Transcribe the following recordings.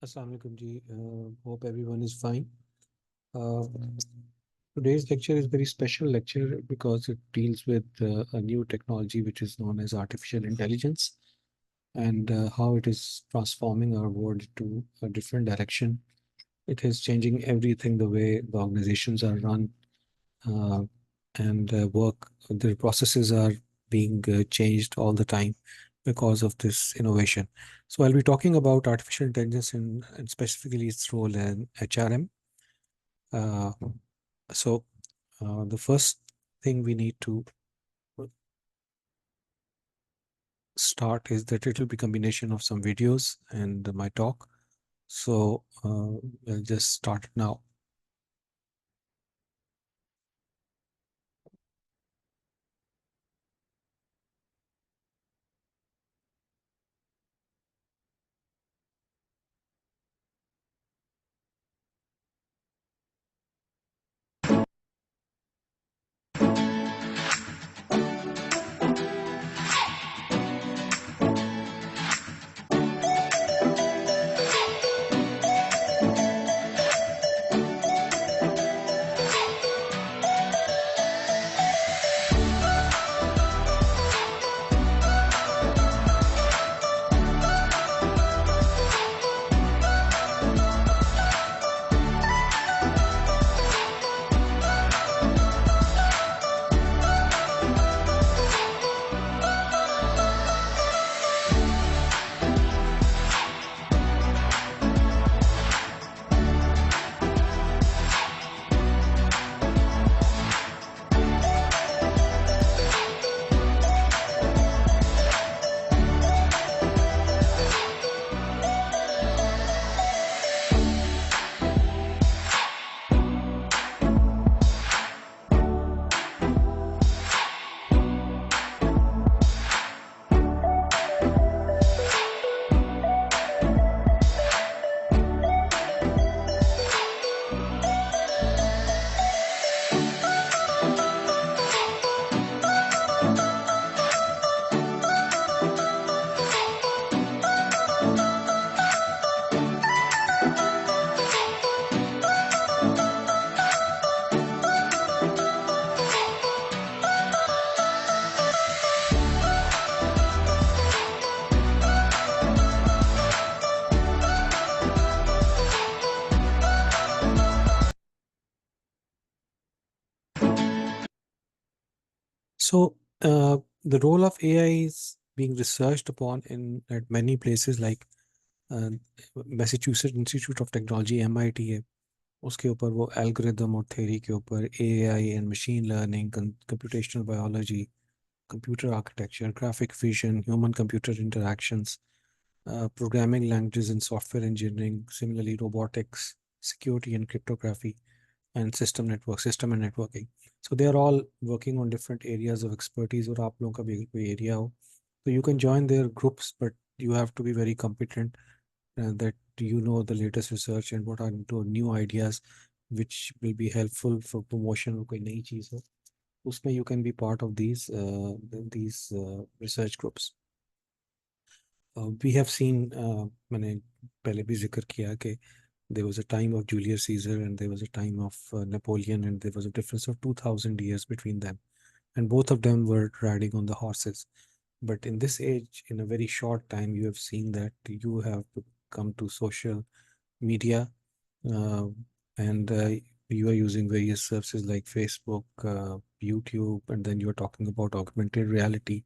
Assalamu alaikum ji. Hope everyone is fine. Uh, Today's lecture is very special lecture because it deals with a new technology which is known as artificial intelligence and how it is transforming our world to a different direction. It is changing everything, the way the organizations are run uh, and work. Their processes are being changed all the time because of this innovation. So I'll be talking about artificial intelligence and specifically its role in HRM. Uh, so the first thing we need to start is that it will be combination of some videos and my talk. So I'll just start now. So the role of AI is being researched upon in at many places like Massachusetts institute of technology MIT है. उसके ऊपर वो algorithm और theory के ऊपर AI and machine learning, computational biology, computer architecture, graphic vision, human computer interactions, programming languages in software engineering, similarly robotics, security and cryptography, and system and networking. So they are all working on different areas of expertise. और आप लोगों का भी कोई area हो, so you can join their groups, but you have to be very competent that you know the latest research and what are the new ideas which will be helpful for promotion और कोई नई चीज़ हो उसमें you can be part of these research groups. We have seen मैंने पहले भी जिक्र किया कि there was a time of Julius Caesar and there was a time of Napoleon, and there was a difference of 2000 years between them, and both of them were riding on the horses. But in this age, in a very short time, you have seen that you have come to social media, uh, and you are using various services like Facebook, YouTube, and then you're talking about augmented reality,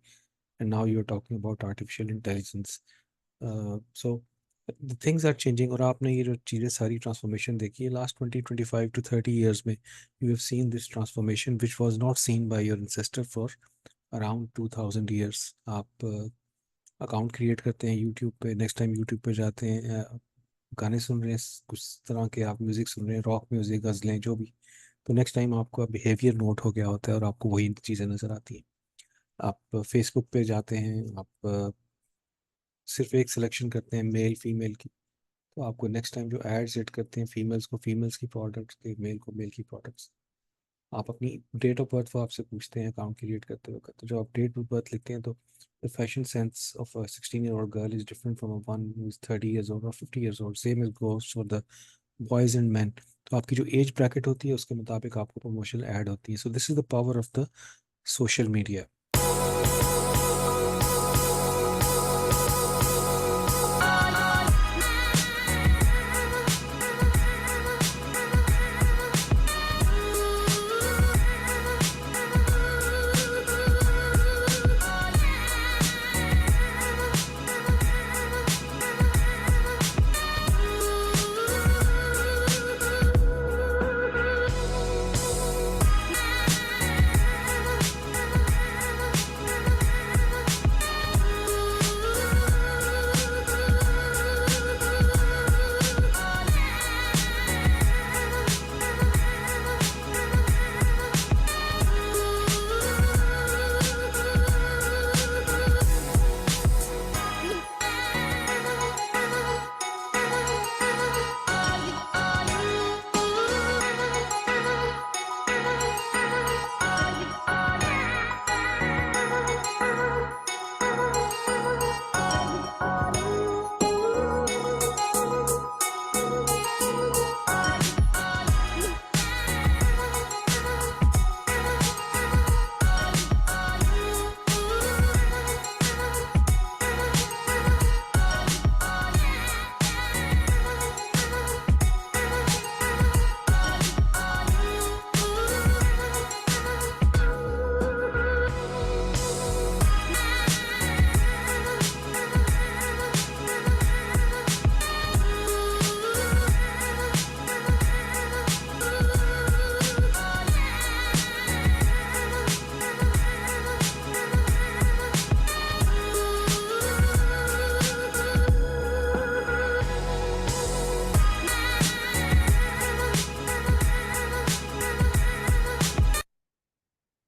and now you're talking about artificial intelligence. So the things are changing. और आपने ये जो चीज़ें सारी transformation देखी है last 20-25 to 30 years में, you have seen this transformation which was not seen by your ancestor for around 2000 years. आप अकाउंट क्रिएट करते हैं यूट्यूब पे, नेक्स्ट टाइम यूट्यूब पे जाते हैं, गाने सुन रहे हैं, कुछ तरह के आप म्यूज़िक सुन रहे हैं, रॉक म्यूज़िक, गज़लें, जो भी, तो नेक्स्ट टाइम आपका बिहेवियर नोट हो गया होता है और आपको वही चीज़ें नज़र आती हैं. आप फेसबुक पे जाते हैं, आप सिर्फ एक सिलेक्शन करते हैं मेल फीमेल की, तो आपको नेक्स्ट टाइम जो एड्स हिट करते हैं फीमेल्स को फीमेल्स की प्रोडक्ट्स के, मेल को मेल की प्रोडक्ट्स. आप अपनी डेट ऑफ बर्थ वो आपसे पूछते हैं अकाउंट क्रिएट करते वक्त, तो जब आप डेट ऑफ बर्थ लिखते हैं तो the fashion sense of a 16-year-old girl is different from one who is 30 years old or 50 years old. Same is goes for the boys and man. तो आपकी जो एज ब्रैकेट होती है उसके मुताबिक आपको प्रमोशन ऐड होती है. So this is the power of the social media.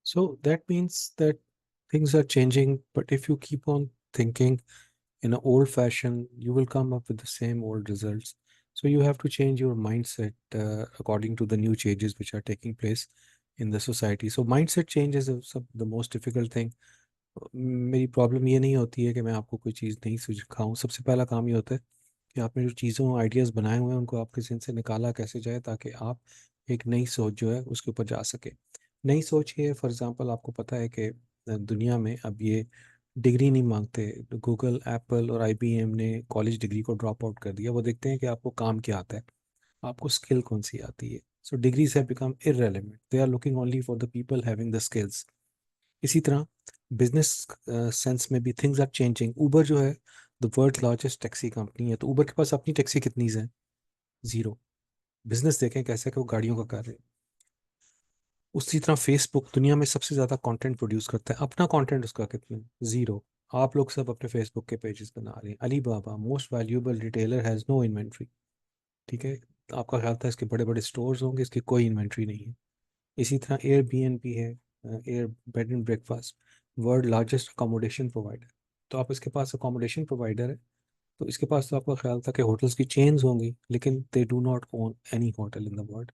So that means that things are changing, but if you keep on thinking in an old fashion, you will come up with the same old results. So you have to change your mindset according to the new changes which are taking place in the society. So mindset change is the most difficult thing. मेरी problem ये नहीं होती है कि मैं आपको कोई चीज़ नहीं सिखाऊं. सबसे पहला काम ये होता है कि आपने जो चीज़ों आइडियाज़ बनाए हुए हैं उनको आपके जिन से निकाला कैसे जाए ताकि आप एक नई सोच जो है उसके ऊपर जा सके. नई सोच ये फॉर एग्जांपल आपको पता है कि दुनिया में अब ये डिग्री नहीं मांगते. गूगल, एप्पल और आईबीएम ने कॉलेज डिग्री को ड्रॉप आउट कर दिया. वो देखते हैं कि आपको काम क्या आता है, आपको स्किल कौन सी आती है. So degrees have become irrelevant. They are looking only for the people having the skills. इसी तरह बिजनेस सेंस में भी थिंग्स आर चेंजिंग. ऊबर जो है the world largest taxi company है, तो ऊबर के पास अपनी टैक्सी कितनी है? जीरो. बिजनेस देखें कैसे कि वो गाड़ियों का कर रहे हैं. उसी तरह फेसबुक दुनिया में सबसे ज्यादा कंटेंट प्रोड्यूस करता है, अपना कंटेंट उसका कितना? जीरो. आप लोग सब अपने फेसबुक के पेजेस बना रहे हैं. Alibaba most valuable retailer has no inventory. ठीक है, तो आपका ख्याल था इसके बड़े बड़े स्टोर्स होंगे, इसकी कोई इन्वेंट्री नहीं है. इसी तरह एयरबीएनबी है, air bed and breakfast, world largest accommodation provider. तो आप इसके पास अकोमोडेशन प्रोवाइडर है, तो इसके पास तो आपका ख्याल था कि होटल्स की चेन्स होंगी, लेकिन they do not own any hotel in the world.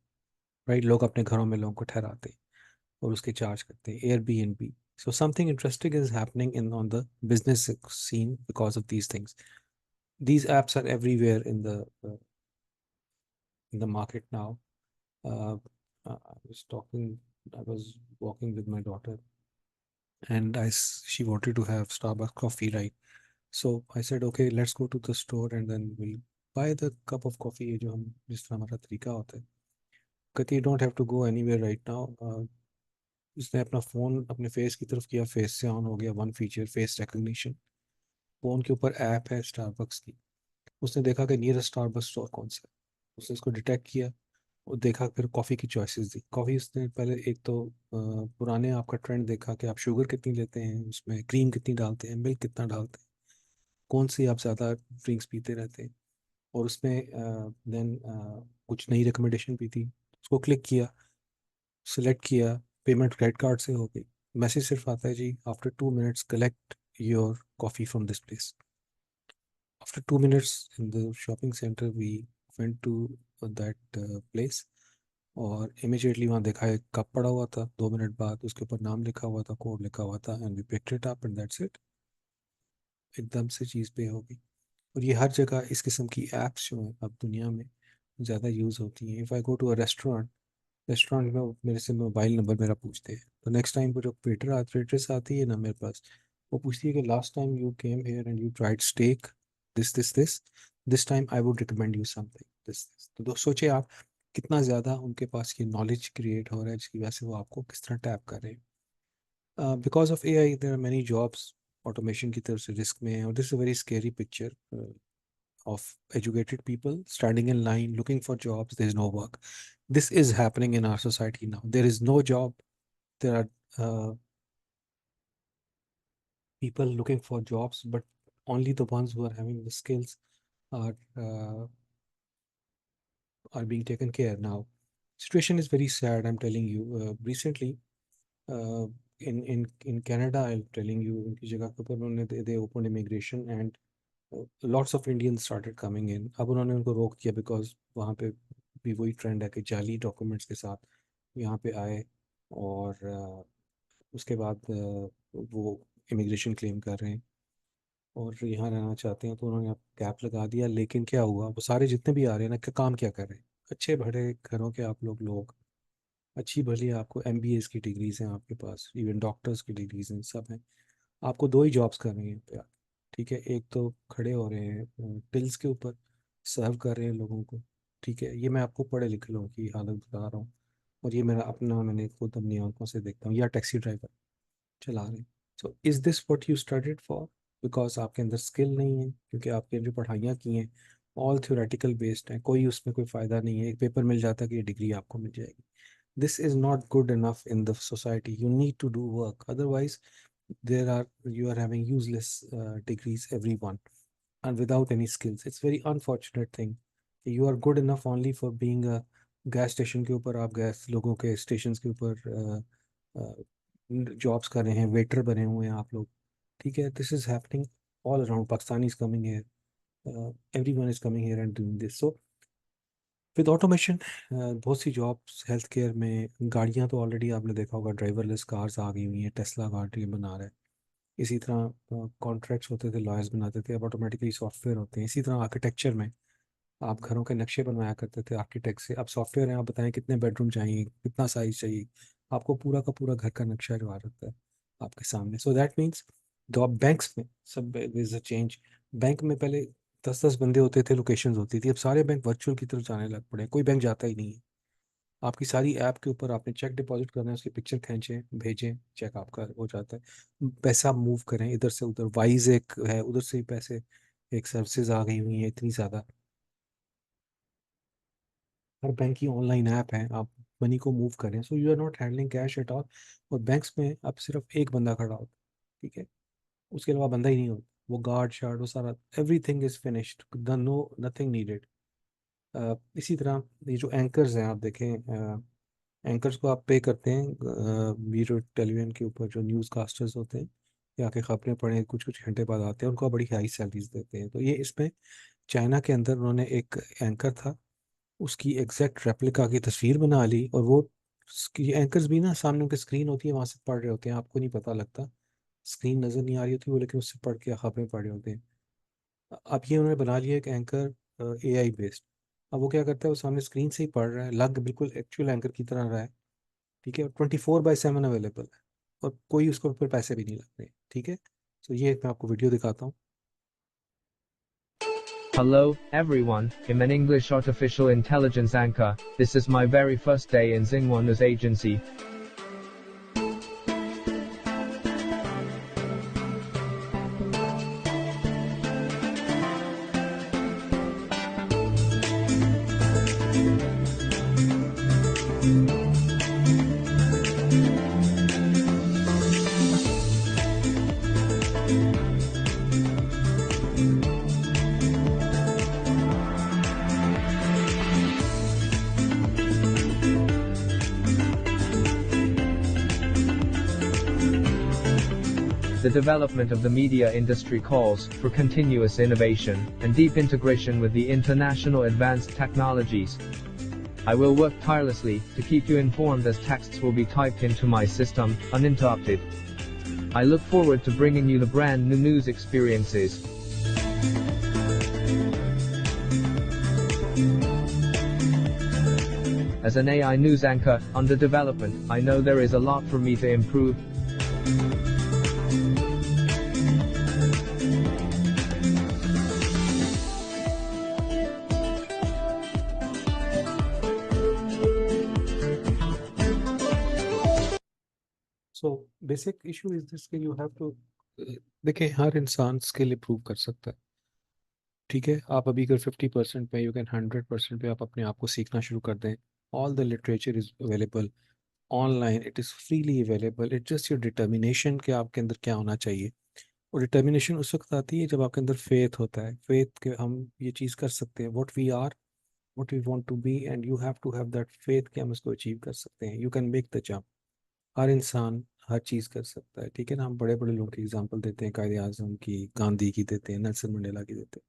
Right, लोग अपने घरों में लोगों को ठहराते हैं और उसके चार्ज करते हैं. Airbnb. So something interesting is happening in on the business scene because of these things. These apps are everywhere in the market now. Uh, I was walking with my daughter, and she wanted to have Starbucks coffee, right? So I said, okay, let's go to the store and then we'll buy the cup of coffee. ये जो हम जिस तरह हमारा तरीका होता है. कहती, you don't have to go anywhere right now. उसने अपना फ़ोन अपने फेस की तरफ किया, फेस से ऑन हो गया one feature, face recognition. Phone के ऊपर ऐप है स्टारबक्स की. उसने देखा कि नियरेस्ट स्टारबक्स स्टोर कौन सा है. उसने इसको डिटेक्ट किया और देखा, फिर कॉफ़ी की चॉइसेस दी. कॉफ़ी उसने पहले एक तो पुराने आपका ट्रेंड देखा कि आप शुगर कितनी लेते हैं, उसमें क्रीम कितनी डालते हैं, मिल्क कितना डालते हैं, कौन सी आप ज़्यादा ड्रिंक्स पीते रहते हैं. और उसमें देन कुछ नई रिकमेंडेशन भी थी. उसको क्लिक किया, सिलेक्ट किया, पेमेंट क्रेडिट कार्ड से हो गई. मैसेज सिर्फ आता है, जी after 2 minutes collect your coffee from this place. After 2 minutes in the shopping center, we went to that place. और इमिजिएटली वहाँ देखा एक कप पड़ा हुआ था, 2 मिनट बाद उसके ऊपर नाम लिखा हुआ था, कोड लिखा हुआ था, and we picked it up and that's it. एकदम से चीज़ पे होगी। और ये हर जगह इस किस्म की एप्स जो हैं अब दुनिया में ज़्यादा यूज़ होती हैं। If I go to a restaurant, restaurant में वो मेरे से मोबाइल नंबर मेरा पूछते हैं, तो नेक्स्ट टाइम वो जो वेट्रेस आती है ना मेरे पास, वो पूछती है कि last time you came here and you tried steak, this this time I would recommend you something this. तो सोचिए आप कितना ज़्यादा उनके पास ये नॉलेज क्रिएट हो रहा है, जिसकी वजह से वो आपको किस तरह टैप कर रहे हैं। Because of AI there are many jobs automation की तरफ से रिस्क में है, और this is a very scary picture of educated people standing in line looking for jobs. There is no work. This is happening in our society now. There is no job. There are people looking for jobs, but only the ones who are having the skills are uh, are being taken care now. Situation is very sad. I'm telling you. Recently, uh, in Canada, I'm telling you, उनकी जगह के ऊपर उन्होंने they opened immigration and lots of Indians started coming in. अब उन्होंने उनको रोक दिया बिकॉज वहाँ पे भी वही ट्रेंड है कि जाली डॉक्यूमेंट्स के साथ यहाँ पे आए, और उसके बाद वो इमिग्रेशन क्लेम कर रहे हैं और यहाँ रहना चाहते हैं, तो उन्होंने अब कैप लगा दिया। लेकिन क्या हुआ, वो सारे जितने भी आ रहे हैं ना, काम क्या कर रहे हैं, अच्छे बड़े घरों के आप लोग अच्छी भली आपको MBAs की डिग्रीज हैं आपके पास, इवन डॉक्टर्स की डिग्रीज हैं, सब हैं। आपको दो ही जॉब्स करनी है पे आप, ठीक है। एक तो खड़े हो रहे हैं टिल्स के ऊपर, सर्व कर रहे हैं लोगों को, ठीक है। ये मैं आपको पढ़े लिखे लोगों की हालत बता रहा हूँ, और ये मेरा अपना, मैंने खुद अपनी आंखों से देखता हूँ। या टैक्सी ड्राइवर चला रहे हैं। So is this what you studied for? Because आपके अंदर स्किल नहीं है, क्योंकि आपने जो पढ़ाइयाँ की हैं ऑल थ्योरेटिकल बेस्ड हैं, कोई उसमें कोई फ़ायदा नहीं है। एक पेपर मिल जाता है कि ये डिग्री आपको मिल जाएगी। This is not good enough in the society. You need to do work. Otherwise, you are having useless degrees, everyone, and without any skills. It's very unfortunate thing. You are good enough only for being a gas station के ऊपर, आप gas लोगों के station के ऊपर jobs कर रहे हैं, वेटर बने हुए हैं आप लोग, ठीक है। This is happening all around. Pakistani is coming here, everyone is coming here and doing this. So with automation बहुत सी जॉब्स हेल्थ केयर में, गाड़ियां तो ऑलरेडी आपने देखा होगा, ड्राइवरलेस कार्स आ गई हुई हैं, टेस्ला गाड़ी बना रहा है। इसी तरह कॉन्ट्रैक्ट्स होते थे, लॉयर्स बनाते थे, अब ऑटोमेटिकली सॉफ्टवेयर होते हैं। इसी तरह आर्किटेक्चर में आप घरों के नक्शे बनवाया करते थे आर्किटेक्ट से, अब सॉफ्टवेयर है, आप बताएं कितने बेडरूम चाहिए, कितना साइज चाहिए, आपको पूरा का पूरा घर का नक्शा जो आ जाता है आपके सामने। सो दैट मीन्स तो अब बैंक्स में सब इज अ चेंज। बैंक में पहले 10-10 बंदे होते थे, लोकेशंस होती थी, अब सारे बैंक वर्चुअल की तरफ जाने लग पड़े, कोई बैंक जाता ही नहीं है। आपकी सारी ऐप के ऊपर आपने चेक डिपॉजिट करना है, उसकी पिक्चर खींचें भेजें, चेक आपका हो जाता है। पैसा मूव करें इधर से उधर, वाइज एक है, उधर से ही पैसे, एक सर्विसेज आ गई हुई है इतनी ज़्यादा। हर बैंक की ऑनलाइन ऐप है, आप मनी को मूव करें, so you are not handling cash at all. और बैंक्स में अब सिर्फ एक बंदा खड़ा होता है, ठीक है, उसके अलावा बंदा ही नहीं होता। वो गार्ड शार्ड वो सारा, everything is finished, no nothing needed. इसी तरह ये जो एंकर्स हैं आप देखें, एंकर्स को आप पे करते हैं, मीडिया टेलीविजन के ऊपर जो न्यूज़ कास्टर्स होते हैं, या के खबरें पढ़ें, कुछ कुछ घंटे बाद आते हैं, उनको बड़ी हाई सैलरीज देते हैं। तो ये इसमें चाइना के अंदर उन्होंने एक एंकर था, उसकी एग्जैक्ट रेप्लिका की तस्वीर बना ली, और वो एंकर्स भी ना सामने उनकी स्क्रीन होती है, वहां से पढ़ रहे होते हैं, आपको नहीं पता लगता, स्क्रीन नजर नहीं आ रही होती वो, लेकिन उससे पढ़ के खबरें पढ़ रहे होते हैं। अब ये उन्होंने बना लिया एक एंकर AI बेस्ड। अब वो क्या करता है, वो सामने स्क्रीन से ही पढ़ रहा है, लग बिल्कुल एक्चुअल एंकर की तरह रहा है, ठीक है, 24/7 अवेलेबल है, और कोई उसको ऊपर पैसे भी नहीं लग रहे, ठीक है। तो ये मैं आपको वीडियो दिखाता हूँ। Hello, everyone, I'm an English artificial intelligence anchor. This is my very first day in Xinhua News Agency. The development of the media industry calls for continuous innovation and deep integration with the international advanced technologies. I will work tirelessly to keep you informed as texts will be typed into my system, uninterrupted. I look forward to bringing you the brand new news experiences. As an AI news anchor, under development, I know there is a lot for me to improve. So basic issue is this कि you have to, देखिए हर इंसान skill improve कर सकता है, ठीक है। आप अभी अगर 50% पे, यू कैन 100% पे आप अपने आप को सीखना शुरू कर दें। All the literature is available online, it is freely available. It just your determination कि आपके अंदर क्या होना चाहिए। और डिटर्मिनेशन उस वक्त आती है जब आपके अंदर फेथ होता है, फेथ कि हम ये चीज़ कर सकते हैं, what we are, what we want to be, and you have to have that faith कि हम इसको अचीव कर सकते हैं। You can make the jump. हर इंसान हर चीज़ कर सकता है, ठीक है ना। हम बड़े बड़े लोगों की एग्जांपल देते हैं, कायदे आजम की, गांधी की देते हैं, नेल्सन मंडेला की देते हैं,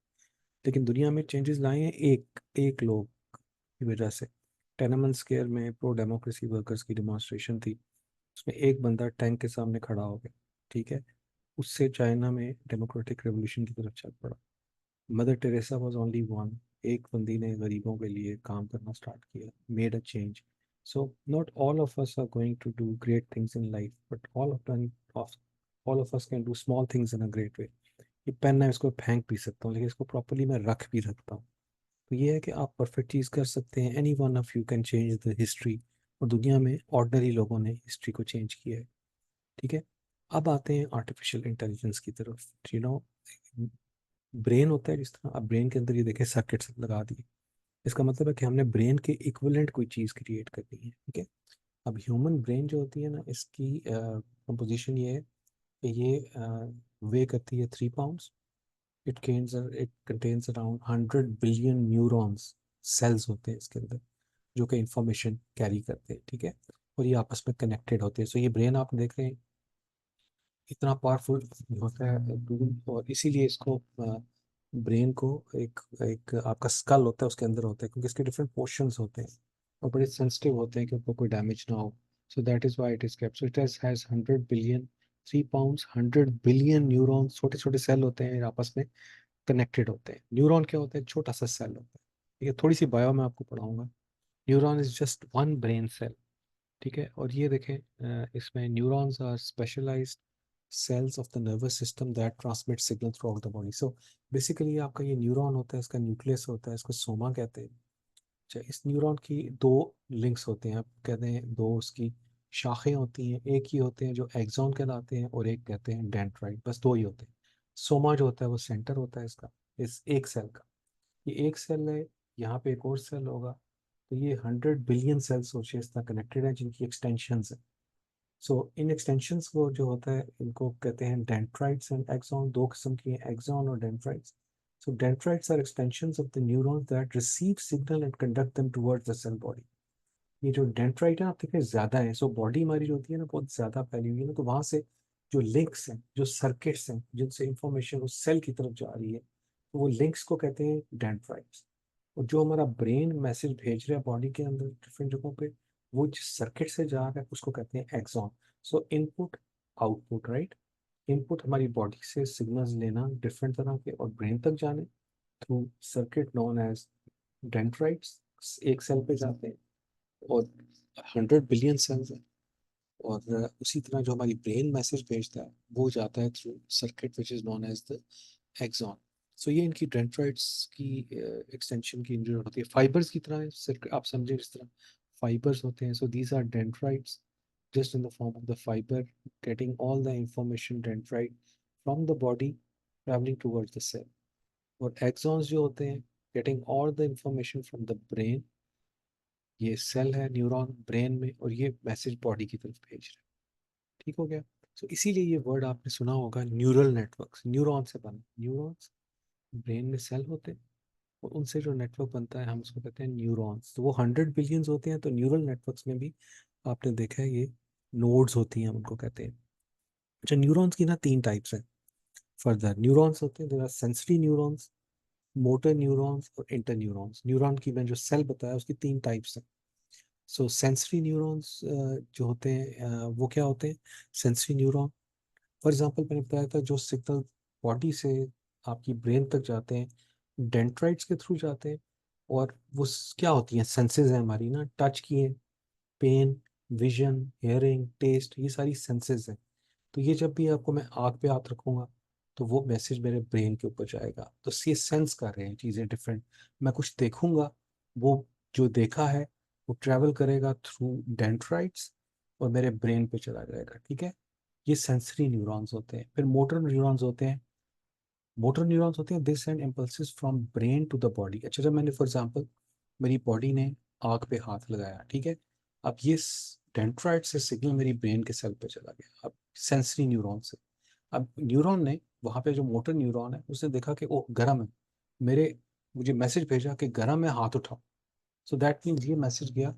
लेकिन दुनिया में चेंजेस लाए हैं एक एक लोग की वजह से। टेनमन स्क्वायर में प्रो डेमोक्रेसी वर्कर्स की डिमॉन्स्ट्रेशन थी, उसमें एक बंदा टैंक के सामने खड़ा हो गया, ठीक है। उससे चाइना में डेमोक्रेटिक रेवोल्यूशन की तरफ चल पड़ा। Mother Teresa was only one, एक बंदी ने गरीबों के लिए काम करना स्टार्ट किया, made a change. So not all of us are going to do great things in life, but all of us can do small things in a great way. ये पेन है, इसको फेंक भी सकता हूँ, लेकिन इसको प्रॉपरली मैं रख भी रखता हूँ। तो ये है कि आप परफेक्ट चीज़ कर सकते हैं। Any one of you can change the history. और दुनिया में ऑर्डनरी लोगों ने हिस्ट्री को चेंज किया है, ठीक है। अब आते हैं आर्टिफिशियल इंटेलिजेंस की तरफ। यू नो, ब्रेन होता है, जिस तरह आप ब्रेन के अंदर ये देखें सर्किट्स लगा दिए, इसका मतलब है कि हमने ब्रेन के इक्विवेलेंट कोई चीज़ क्रिएट करनी है, ठीक है। अब ह्यूमन ब्रेन जो होती है ना, इसकी कंपोजिशन ये है कि ये वे करती है 3 pounds. It contains around 100 billion neurons, cells होते हैं इसके अंदर, जो कि इंफॉर्मेशन कैरी करते हैं, ठीक है। और ये आपस में कनेक्टेड होते हैं। सो ये ब्रेन आप देख रहे हैं इतना पावरफुल होता है, और इसीलिए इसको ब्रेन को एक एक आपका स्कल होता है उसके अंदर होता है, क्योंकि इसके डिफरेंट पोर्शंस होते हैं और बड़े सेंसिटिव होते हैं कि उनको कोई डैमेज ना हो। So that is why it is kept. So it has 100 billion, 3 pounds, 100 billion neurons, छोटे छोटे सेल होते हैं, आपस में कनेक्टेड होते हैं। न्यूरॉन क्या होता है? छोटा सा सेल होता है, ठीक है। थोड़ी सी बायो में आपको पढ़ाऊंगा। Neuron is just one brain cell, ठीक है। और ये देखें, इसमें neurons are specialised cells of the nervous system that transmit signal throughout the body. So basically आपका ये न्यूरॉन होता है, इसका न्यूक्लियस होता है, इसको सोमा कहते हैं। अच्छा, इस न्यूरॉन की दो लिंक्स होते हैं, आप कहते हैं दो उसकी शाखें होती हैं। एक ही होते हैं जो एक्सॉन कहलाते हैं, और एक कहते हैं डेंड्राइट, बस दो ही होते हैं। सोमा जो होता है वो सेंटर होता है इसका, इस एक सेल का। ये एक सेल है, यहाँ पे एक और सेल होगा। तो ये 100 बिलियन सेल्स सोचिए इस तरह कनेक्टेड है, जिनकी एक्सटेंशन है। सो इन एक्सटेंशंस को जो होता है, इनको कहते हैं डेंड्राइट्स एंड एक्सॉन। दो किस्म की हैं, एक्सॉन और dendrites. So dendrites are extensions of the neurons that receive signal and conduct them towards the cell body. ये जो डेंड्राइट है आप देखिए ज्यादा है। सो बॉडी हमारी जो होती है ना, बहुत ज्यादा फैली हुई है ना, तो वहां से जो लिंक्स हैं, जो सर्किट्स हैं, जिनसे इंफॉर्मेशन उस सेल की तरफ जा रही है, तो वो लिंक्स को कहते हैं डेंड्राइट्स। और जो हमारा ब्रेन मैसेज भेज रहा है बॉडी के अंदर डिफरेंट जगहों पे, वो जिस सर्किट से जा रहा है उसको कहते हैं axon. So input output, right. Input हमारी बॉडी से सिग्नल्स लेना डिफरेंट तरह के, और ब्रेन तक जाने through circuit known as dendrites, एक सेल पे जाते हैं। और 100 बिलियन सेल्स हैं। और उसी तरह जो हमारी ब्रेन मैसेज भेजता है वो जाता है through circuit which is known as the axon. So ये इनकी डेंड्राइट्स की एक्सटेंशन की इंजन होती है, फाइबर्स की तरह है। आप समझे जिस तरह फाइबर्स होते हैं, so these are dendrites just in the form of the fiber, getting all the information dendrite from the body traveling towards the cell. और axons जो होते हैं, getting all the information from the brain। ये cell है neuron brain में, और ये message body की तरफ भेज रहा है, ठीक हो गया। सो इसीलिए ये वर्ड आपने सुना होगा, न्यूरल नेटवर्क्स। न्यूरॉन से बना, न्यूरॉन्स ब्रेन में सेल होते हैं, और उनसे जो नेटवर्क बनता है हम उसको कहते हैं न्यूरॉन्स। तो वो 100 बिलियंस होते हैं। तो न्यूरल नेटवर्क्स में भी आपने देखा है ये नोड्स होती हैं, हम उनको कहते हैं। अच्छा, न्यूरॉन्स की ना 3 टाइप्स हैं। फर्दर न्यूरॉन्स होते हैं, there are sensory neurons, motor neurons और इंटर न्यूरॉन्स। न्यूरॉन की मैंने जो सेल बताया उसकी 3 टाइप्स हैं। सो सेंसरी न्यूरॉन्स जो होते हैं वो क्या होते हैं? सेंसरी न्यूरॉन, फॉर एग्जांपल मैंने बताया था जो सिग्नल बॉडी से आपकी ब्रेन तक जाते हैं डेंड्राइट्स के थ्रू जाते हैं। और वो क्या होती हैं? सेंसेस हैं हमारी ना, टच की है, पेन, विजन, हेयरिंग, टेस्ट, ये सारी सेंसेस हैं। तो ये जब भी आपको मैं आग पे हाथ रखूंगा तो वो मैसेज मेरे ब्रेन के ऊपर जाएगा। तो ये सेंस कर रहे हैं चीज़ें डिफरेंट। मैं कुछ देखूंगा, वो जो देखा है वो ट्रैवल करेगा थ्रू डेंड्राइट्स और मेरे ब्रेन पे चला जाएगा। ठीक है, ये सेंसरी न्यूरॉन्स होते हैं। फिर मोटर न्यूरॉन्स होते हैं। मोटर न्यूरॉन्स होते हैं they send impulses from brain to the body. अच्छा, जब मैंने फॉर एग्जांपल मेरी बॉडी ने आग पे हाथ लगाया, ठीक है, अब ये डेंड्राइट से सिग्नल मेरी ब्रेन के सेल पे चला गया, अब सेंसरी न्यूरॉन से। अब न्यूरॉन ने वहाँ पे जो मोटर न्यूरॉन है उसने देखा कि ओह गर्म है, मेरे मुझे मैसेज भेजा कि गर्म है, हाथ उठाओ। सो दैट मीन्स ये मैसेज गया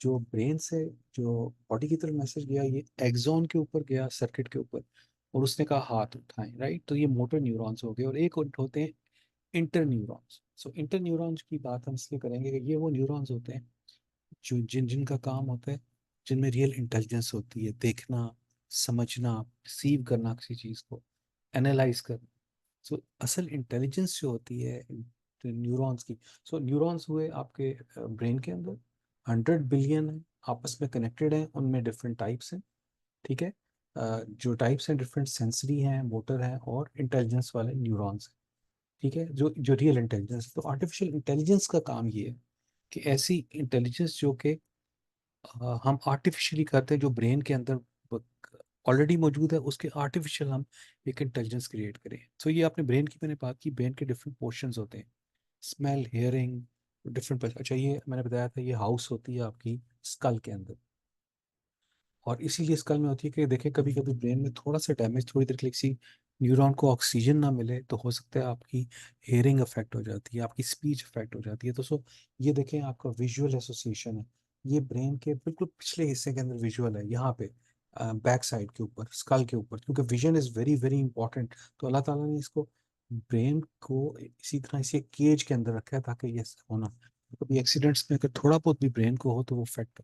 जो ब्रेन से जो बॉडी की तरफ मैसेज गया, ये एक्सॉन के ऊपर गया, सर्किट के ऊपर, और उसने कहा हाथ उठाएं, राइट। तो ये मोटर न्यूरॉन्स हो गए। और एक होते हैं इंटर न्यूरॉन्स। सो इंटर न्यूरॉन्स की बात हम इसलिए करेंगे कि ये वो न्यूरॉन्स होते हैं जो जिनका काम होता है, जिनमें रियल इंटेलिजेंस होती है, देखना, समझना, रिसीव करना किसी चीज़ को, एनालाइज करना। सो असल इंटेलिजेंस जो होती है न्यूरॉन्स की। सो न्यूरॉन्स हुए आपके ब्रेन के अंदर 100 बिलियन है, आपस में कनेक्टेड हैं, उनमें डिफरेंट टाइप्स हैं। ठीक है, जो टाइप्स हैं डिफरेंट, सेंसरी हैं, मोटर हैं, और इंटेलिजेंस वाले न्यूरॉन्स हैं। ठीक है, जो जो रियल इंटेलिजेंस। तो आर्टिफिशियल इंटेलिजेंस का काम ये है कि ऐसी इंटेलिजेंस जो कि हम आर्टिफिशियली करते हैं, जो ब्रेन के अंदर ऑलरेडी मौजूद है, उसके आर्टिफिशियल हम एक इंटेलिजेंस क्रिएट करें। तो ये आपने ब्रेन की मैंने बात की, ब्रेन के डिफरेंट पोर्शंस होते हैं, स्मेल, हियरिंग, डिफरेंट। अच्छा, ये मैंने बताया था ये हाउस होती है आपकी स्कल के अंदर। और इसीलिए स्कल में होती है कि देखें कभी कभी ब्रेन में थोड़ा सा डैमेज, थोड़ी देर के लिए किसी न्यूरॉन को ऑक्सीजन ना मिले तो हो सकता है आपकी हेयरिंग अफेक्ट हो जाती है, आपकी स्पीच अफेक्ट हो जाती है। तो ये देखें आपका विजुअल एसोसिएशन है, ये ब्रेन के बिल्कुल पिछले हिस्से के अंदर विजुअल है, यहाँ पे बैक साइड के ऊपर, स्कल के ऊपर, क्योंकि vision is very very important. तो अल्लाह ताला ने इसको ब्रेन को इसी तरह इसी केज के अंदर रखा है ताकि ये होना, कभी एक्सीडेंट्स में अगर थोड़ा बहुत भी ब्रेन को हो तो वो इफेक्ट।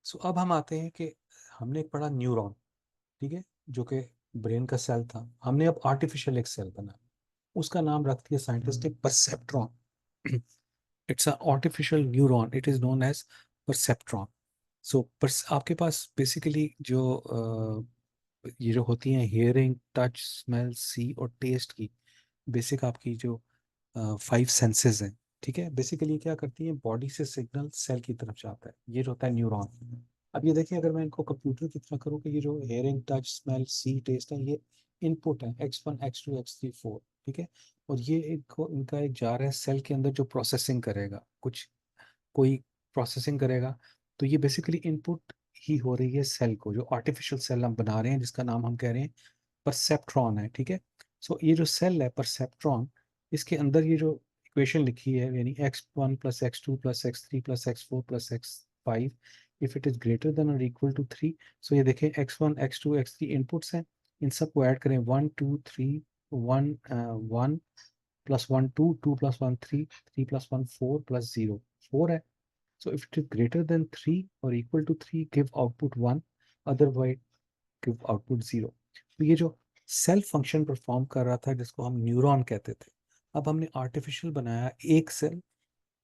सो अब हम आते हैं कि हमने एक पढ़ा न्यूरॉन, ठीक है, जो कि ब्रेन का सेल था। हमने अब आर्टिफिशियल एक सेल बना, उसका नाम रख दिया scientistic perceptron. It's a artificial neuron, it is known as perceptron. So आपके पास बेसिकली जो ये जो होती हैं हियरिंग, टच, स्मेल, सी और टेस्ट की बेसिक आपकी जो 5 सेंसेस हैं, ठीक है, बेसिकली क्या करती हैं, बॉडी से सिग्नल सेल की तरफ जाता है, ये जो होता है न्यूरॉन। अब ये देखिए अगर मैं इनको कंप्यूटर की तरह करूँ कि ये जो हेयरिंग, टच, स्मेल, सी, टेस्ट है, ये इनपुट है, X1, X2, X3, 4, ठीक है। और ये एक इनका एक जा रहा है सेल के अंदर जो प्रोसेसिंग करेगा, कुछ कोई प्रोसेसिंग करेगा। तो ये बेसिकली इनपुट ही हो रही है सेल को, जो आर्टिफिशियल सेल हम बना रहे हैं जिसका नाम हम कह रहे हैं परसेप्ट्रॉन है, ठीक है। सो ये जो सेल है परसेप्ट्रॉन, इसके अंदर ये जो इक्वेशन लिखी है, यानी X1 + X2 + X3 + X4 + X5, if it is greater than और इक्वल टू 3। सो ये देखें X1, X2, X3 इनपुट्स हैं, इन सबको ऐड करें, 1 2 3, 1 1 +1 2, 2 + 1 3, 3 + 1 4 + 0 4 है। So if it is greater than 3 or equal to 3, give output 1, otherwise give output 0। तो ये जो सेल फंक्शन परफॉर्म कर रहा था जिसको हम न्यूरॉन कहते थे, अब हमने आर्टिफिशियल बनाया एक सेल,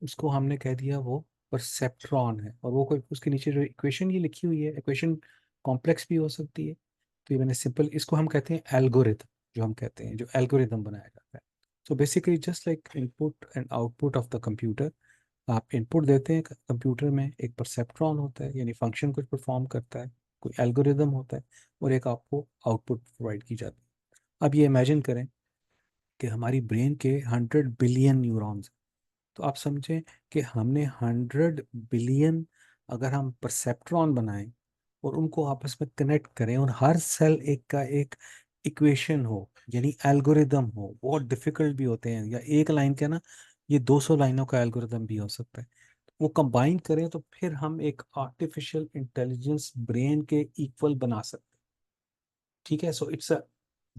उसको हमने कह दिया वो परसेप्ट्रॉन है। और वो कोई उसके नीचे जो इक्वेशन ये लिखी हुई है, इक्वेशन कॉम्प्लेक्स भी हो सकती है। तो ये मैंने सिंपल, इसको हम कहते हैं एल्गोरिथम, जो हम कहते हैं जो एल्गोरिथम बनाया जाता है। So basically just like input and output of the computer, आप इनपुट देते हैं कंप्यूटर में, एक परसेप्ट्रॉन होता है यानी फंक्शन कुछ परफॉर्म करता है, कोई एल्गोरिदम होता है, और एक आपको आउटपुट प्रोवाइड की जाती है। अब ये इमेजिन करें कि हमारी ब्रेन के 100 बिलियन न्यूरॉन्स, तो आप समझें कि हमने 100 बिलियन, अगर हम परसेप्ट्रॉन बनाएं और उनको आपस में कनेक्ट करें और हर सेल एक का एक इक्वेशन हो, यानी एल्गोरिदम हो, बहुत डिफिकल्ट भी होते हैं, या एक लाइन का ना, ये 200 लाइनों का एल्गोरिदम भी हो सकता है, वो कंबाइन करें तो फिर हम एक आर्टिफिशियल इंटेलिजेंस ब्रेन के इक्वल बना सकते हैं। ठीक है, so it's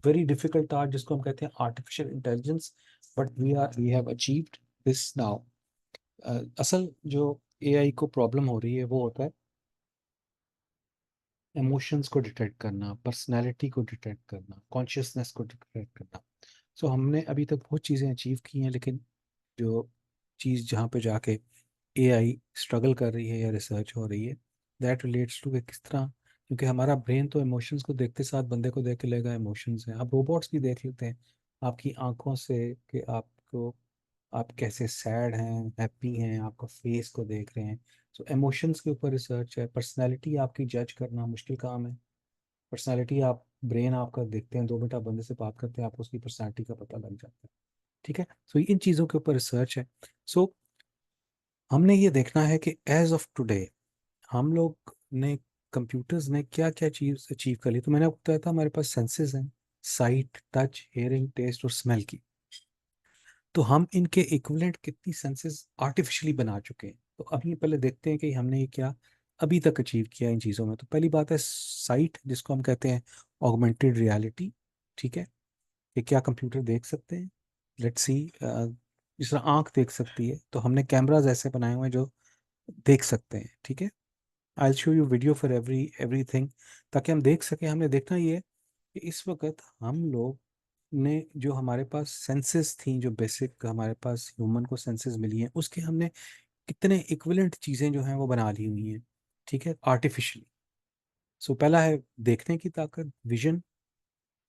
very difficult task जिसको हम कहते हैं artificial intelligence, but we have achieved this now. असल जो एआई को प्रॉब्लम हो रही है वो होता है इमोशंस को डिटेक्ट करना, पर्सनैलिटी को डिटेक्ट करना, कॉन्शियसनेस को डिटेक्ट करना। सो हमने अभी तक बहुत चीज़ें अचीव की हैं, लेकिन जो चीज़ जहाँ पे जाके एआई स्ट्रगल कर रही है या रिसर्च हो रही है, दैट रिलेट्स टू कि किस तरह, क्योंकि हमारा ब्रेन तो इमोशंस को देखते साथ बंदे को देख के लेगा इमोशंस हैं। आप रोबोट्स भी देख लेते हैं आपकी आंखों से कि आपको, आप कैसे सैड हैं, हैप्पी हैं, आपका फेस को देख रहे हैं। सो इमोशंस के ऊपर रिसर्च है। पर्सनैलिटी आपकी जज करना मुश्किल काम है। पर्सनैलिटी आप, ब्रेन आपका देखते हैं, 2 मिनट आप बंदे से बात करते हैं, आपको उसकी पर्सनैलिटी का पता लग जाता है। ठीक है, सो इन चीज़ों के ऊपर रिसर्च है। सो हमने ये देखना है कि एज ऑफ टुडे हम लोग ने, कंप्यूटर्स ने क्या क्या चीज़ अचीव कर ली। तो मैंने आपको बताया था हमारे पास सेंसेस हैं, साइट, टच, हेयरिंग, टेस्ट और स्मेल की। तो हम इनके इक्विवेलेंट कितनी सेंसेस आर्टिफिशियली बना चुके हैं। तो अब ये पहले देखते हैं कि हमने ये क्या अभी तक अचीव किया इन चीज़ों में। तो पहली बात है साइट, जिसको हम कहते हैं ऑगमेंटेड रियलिटी। ठीक है, कि क्या कंप्यूटर देख सकते हैं। लेट्स सी, जिस तरह आंख देख सकती है, तो हमने कैमराज ऐसे बनाए हुए हैं जो देख सकते हैं। ठीक है, I show you video for everything, ताकि हम देख सकें। हमने देखना ये है कि इस वक्त हम लोग ने, जो हमारे पास सेंसेस थी, जो बेसिक हमारे पास ह्यूमन को सेंसेस मिली हैं, उसके हमने कितने इक्विवेलेंट चीज़ें जो हैं वो बना ली हुई हैं। ठीक है, आर्टिफिशियली। सो पहला है देखने की ताकत, vision.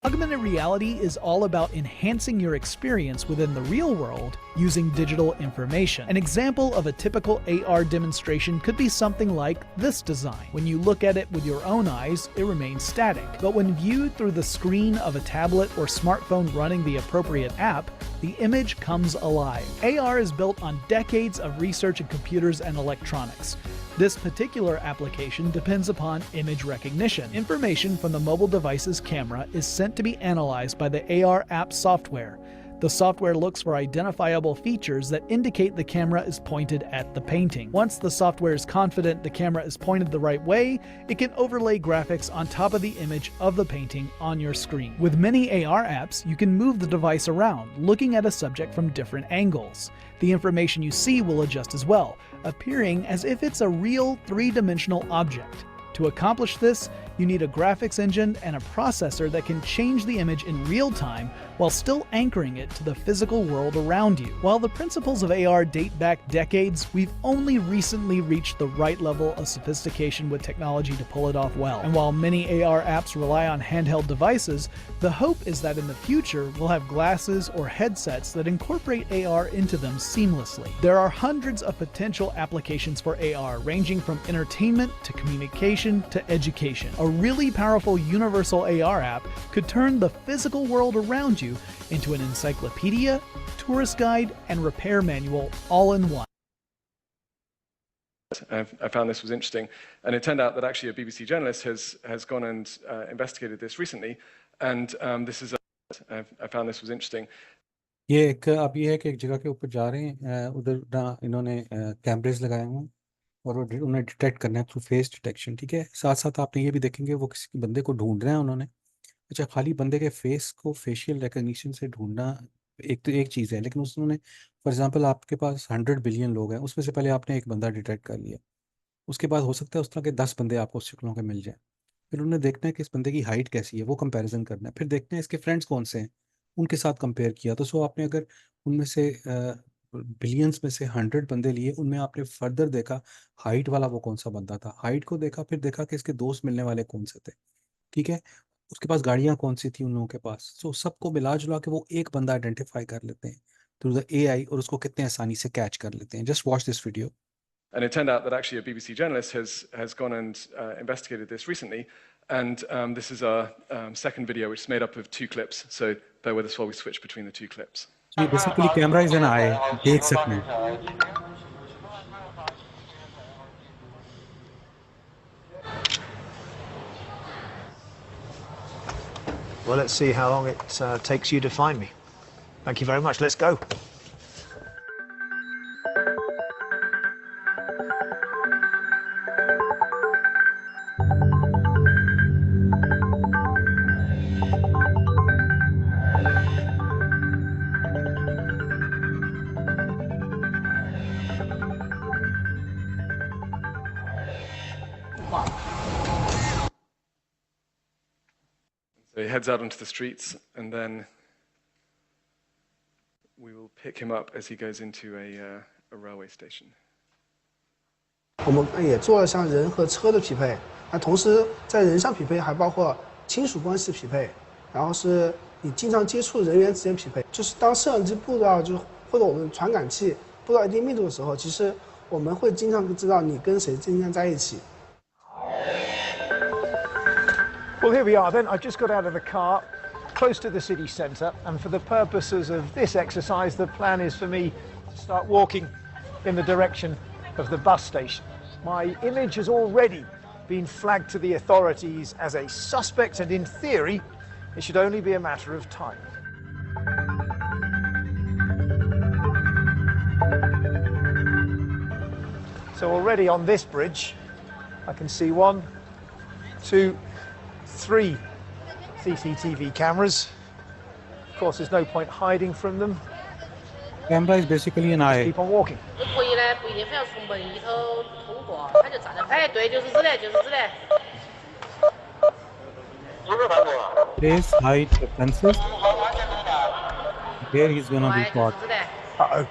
Augmented reality is all about enhancing your experience within the real world using digital information. An example of a typical AR demonstration could be something like this design. When you look at it with your own eyes, it remains static. But when viewed through the screen of a tablet or smartphone running the appropriate app, the image comes alive. AR is built on decades of research in computers and electronics. This particular application depends upon image recognition. Information from the mobile device's camera is sent to be analyzed by the AR app software. The software looks for identifiable features that indicate the camera is pointed at the painting. Once the software is confident the camera is pointed the right way, it can overlay graphics on top of the image of the painting on your screen. With many AR apps, you can move the device around, looking at a subject from different angles. The information you see will adjust as well, appearing as if it's a real three-dimensional object. To accomplish this, you need a graphics engine and a processor that can change the image in real time while still anchoring it to the physical world around you. While the principles of AR date back decades, we've only recently reached the right level of sophistication with technology to pull it off well. And while many AR apps rely on handheld devices, the hope is that in the future we'll have glasses or headsets that incorporate AR into them seamlessly. There are hundreds of potential applications for AR, ranging from entertainment to communication to education. A really powerful universal AR app could turn the physical world around you into an encyclopedia, tourist guide, and repair manual all in one. I found this was interesting, and it turned out that actually a BBC journalist has gone and investigated this recently, and this is I found this was interesting. ये एक, अब ये है कि एक जगह के ऊपर जा रहे हैं, उधर ना इन्होंने कैमरेज लगाए हुए हैं और वो उन्हें डिटेक्ट करना है थ्रू फेस डिटेक्शन। ठीक है, साथ साथ आपने ये भी देखेंगे वो किसी बंदे को ढूंढ रहे हैं उन्होंने। अच्छा, खाली बंदे के फेस को फेशियल रिकग्निशन से ढूंढना एक तो एक चीज़ है, लेकिन उसने, फॉर एग्जांपल आपके पास 100 बिलियन लोग हैं, उसमें से पहले आपने एक बंदा डिटेक्ट कर लिया, उसके बाद हो सकता है उस तरह के 10 बंदे आपको उस शक्लों के मिल जाए। फिर उन्हें देखना है कि इस बंदे की हाइट कैसी है, वो कंपैरिजन करना है। फिर देखना है इसके फ्रेंड्स कौन से हैं, उनके साथ कंपेयर किया। तो सो आपने अगर उनमें से बिलियंस में से 100 बंदे लिए, उनमें आपने फर्दर देखा हाइट वाला वो कौन सा बंदा था, हाइट को देखा, फिर देखा कि इसके दोस्त मिलने वाले कौन से थे। ठीक है, उसके पास गाड़ियां कौन सी थी उन लोगों के पास। सो सबको मिला जुला के वो एक बंदा आइडेंटिफाई कर लेते हैं थ्रू द एआई, और उसको कितने आसानी से कैच कर लेते हैं। Just watch this video. And it turned out that actually a BBC journalist has gone and investigated this recently, and this is our second video, which is made up of 2 clips. So bear with us while we switch between the 2 clips. ये basically camera is an आई, देख सकते हैं। Well, let's see how long it takes you to find me. Thank you very much. Let's go. So he heads out onto the streets, and then we will pick him up as he goes into a railway station. 我们也做了像人和车的匹配，那同时在人上匹配还包括亲属关系匹配，然后是你经常接触人员之间匹配。就是当摄像机布到就是或者我们传感器布到一定密度的时候，其实我们会经常知道你跟谁经常在一起。Well, here we are then. I've just got out of the car, close to the city centre, and for the purposes of this exercise, the plan is for me to start walking in the direction of the bus station. My image has already been flagged to the authorities as a suspect, and in theory, it should only be a matter of time. So already on this bridge, I can see 1, 2, 3 CCTV cameras. Of course, there's no point hiding from them. Camera is basically an eye. Keep on walking. 可以呢，不一定非要从门里头通过，他就站在。哎，对，就是这的，就是这的。 Face, height, preferences. Here he's gonna be caught. Uh-oh.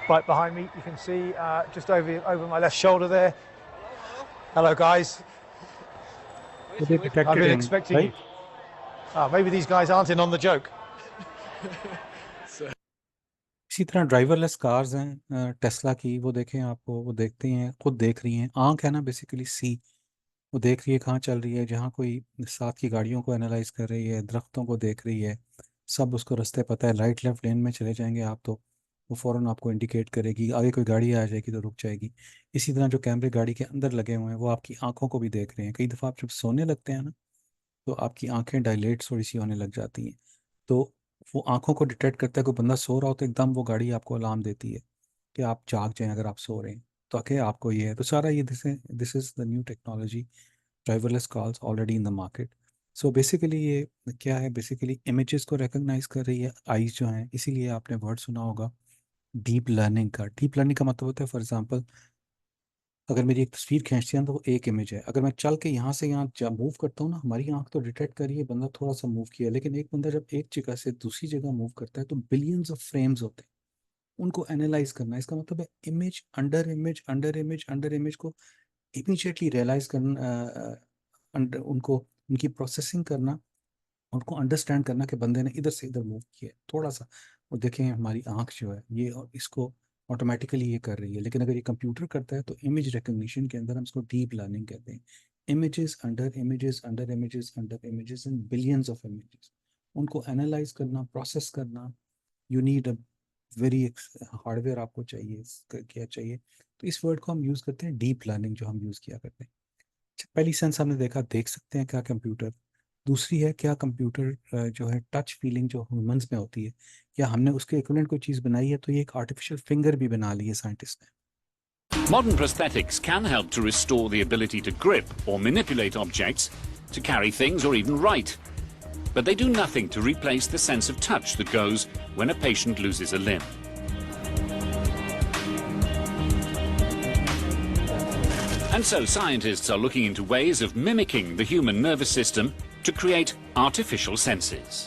Right behind me, you can see just over my left shoulder there. Hello, guys. So they detected I've been him, expecting right? you. Maybe these guys aren't in on the joke. इसी तरह driverless cars हैं Tesla की, वो देखें आपको, वो देखते हैं, खुद देख रही हैं। आंख है ना बेसिकली सी, वो देख रही है कहाँ चल रही है, जहाँ कोई साथ की गाड़ियों को एनालाइज कर रही है, दरख्तों को देख रही है, सब उसको रास्ते पता है। राइट लेफ्ट लेन में चले जाएंगे आप तो वो फ़ौरन आपको इंडिकेट करेगी, आगे कोई गाड़ी आ जाएगी तो रुक जाएगी। इसी तरह जो कैमरे गाड़ी के अंदर लगे हुए हैं वो आपकी आंखों को भी देख रहे हैं। कई दफ़ा आप जब सोने लगते हैं ना तो आपकी आंखें डायलेट थोड़ी सी होने लग जाती हैं, तो वो आंखों को डिटेक्ट करता है। कोई बंदा सो रहा हो तो एकदम वो गाड़ी आपको अलार्म देती है कि आप जाग जाएं अगर आप सो रहे हैं, तो आके आपको ये है। तो सारा ये this is the new technology, driverless cars already in the market. So basically ये क्या है, बेसिकली इमेजेस को रिकॉग्नाइज कर रही है आईज जो हैं। इसीलिए आपने वर्ड सुना होगा डीप लर्निंग का। डीप लर्निंग का मतलब होता है, फॉर एग्जांपल अगर मेरी एक तस्वीर खींचती है तो वो एक इमेज है, अगर मैं चल के यहाँ से यहाँ मूव करता हूँ ना, हमारी आंख तो डिटेक्ट करी है बंदा थोड़ा सा मूव किया, लेकिन एक बंदा जब एक जगह से दूसरी जगह मूव करता है तो बिलियंस ऑफ फ्रेम्स होते हैं, उनको एनालाइज करना। इसका मतलब है image under image under image under image को इमीडिएटली रियलाइज करना, उनको उनकी प्रोसेसिंग करना, उनको अंडरस्टैंड करना कि बंदे ने इधर से इधर मूव किया थोड़ा सा। और देखें हमारी आंख जो है ये इसको ऑटोमेटिकली ये कर रही है, लेकिन अगर ये कंप्यूटर करता है तो इमेज रिकग्निशन के अंदर हम इसको डीप लर्निंग कहते हैं। Images under images under images under images in billions of images, उनको एनालाइज करना, प्रोसेस करना, you need a very hardware आपको चाहिए, क्या चाहिए। तो इस वर्ड को हम यूज़ करते हैं डीप लर्निंग, जो हम यूज़ किया करते हैं। पहली सेंस हमने देखा, देख सकते हैं क्या कंप्यूटर। दूसरी है क्या कंप्यूटर जो है टच फीलिंग जो ह्यूमंस में होती है, या हमने उसके इक्विवेलेंट कोई चीज़ बनाई है, तो ये एक आर्टिफिशियल फिंगर भी बना ली है साइंटिस्ट ने। Modern prosthetics can help to restore the ability to grip or manipulate objects, to carry things or even write. But they do nothing to replace the sense of touch that goes when a patient loses a limb. And so scientists are looking into ways of mimicking the human nervous system to create artificial senses.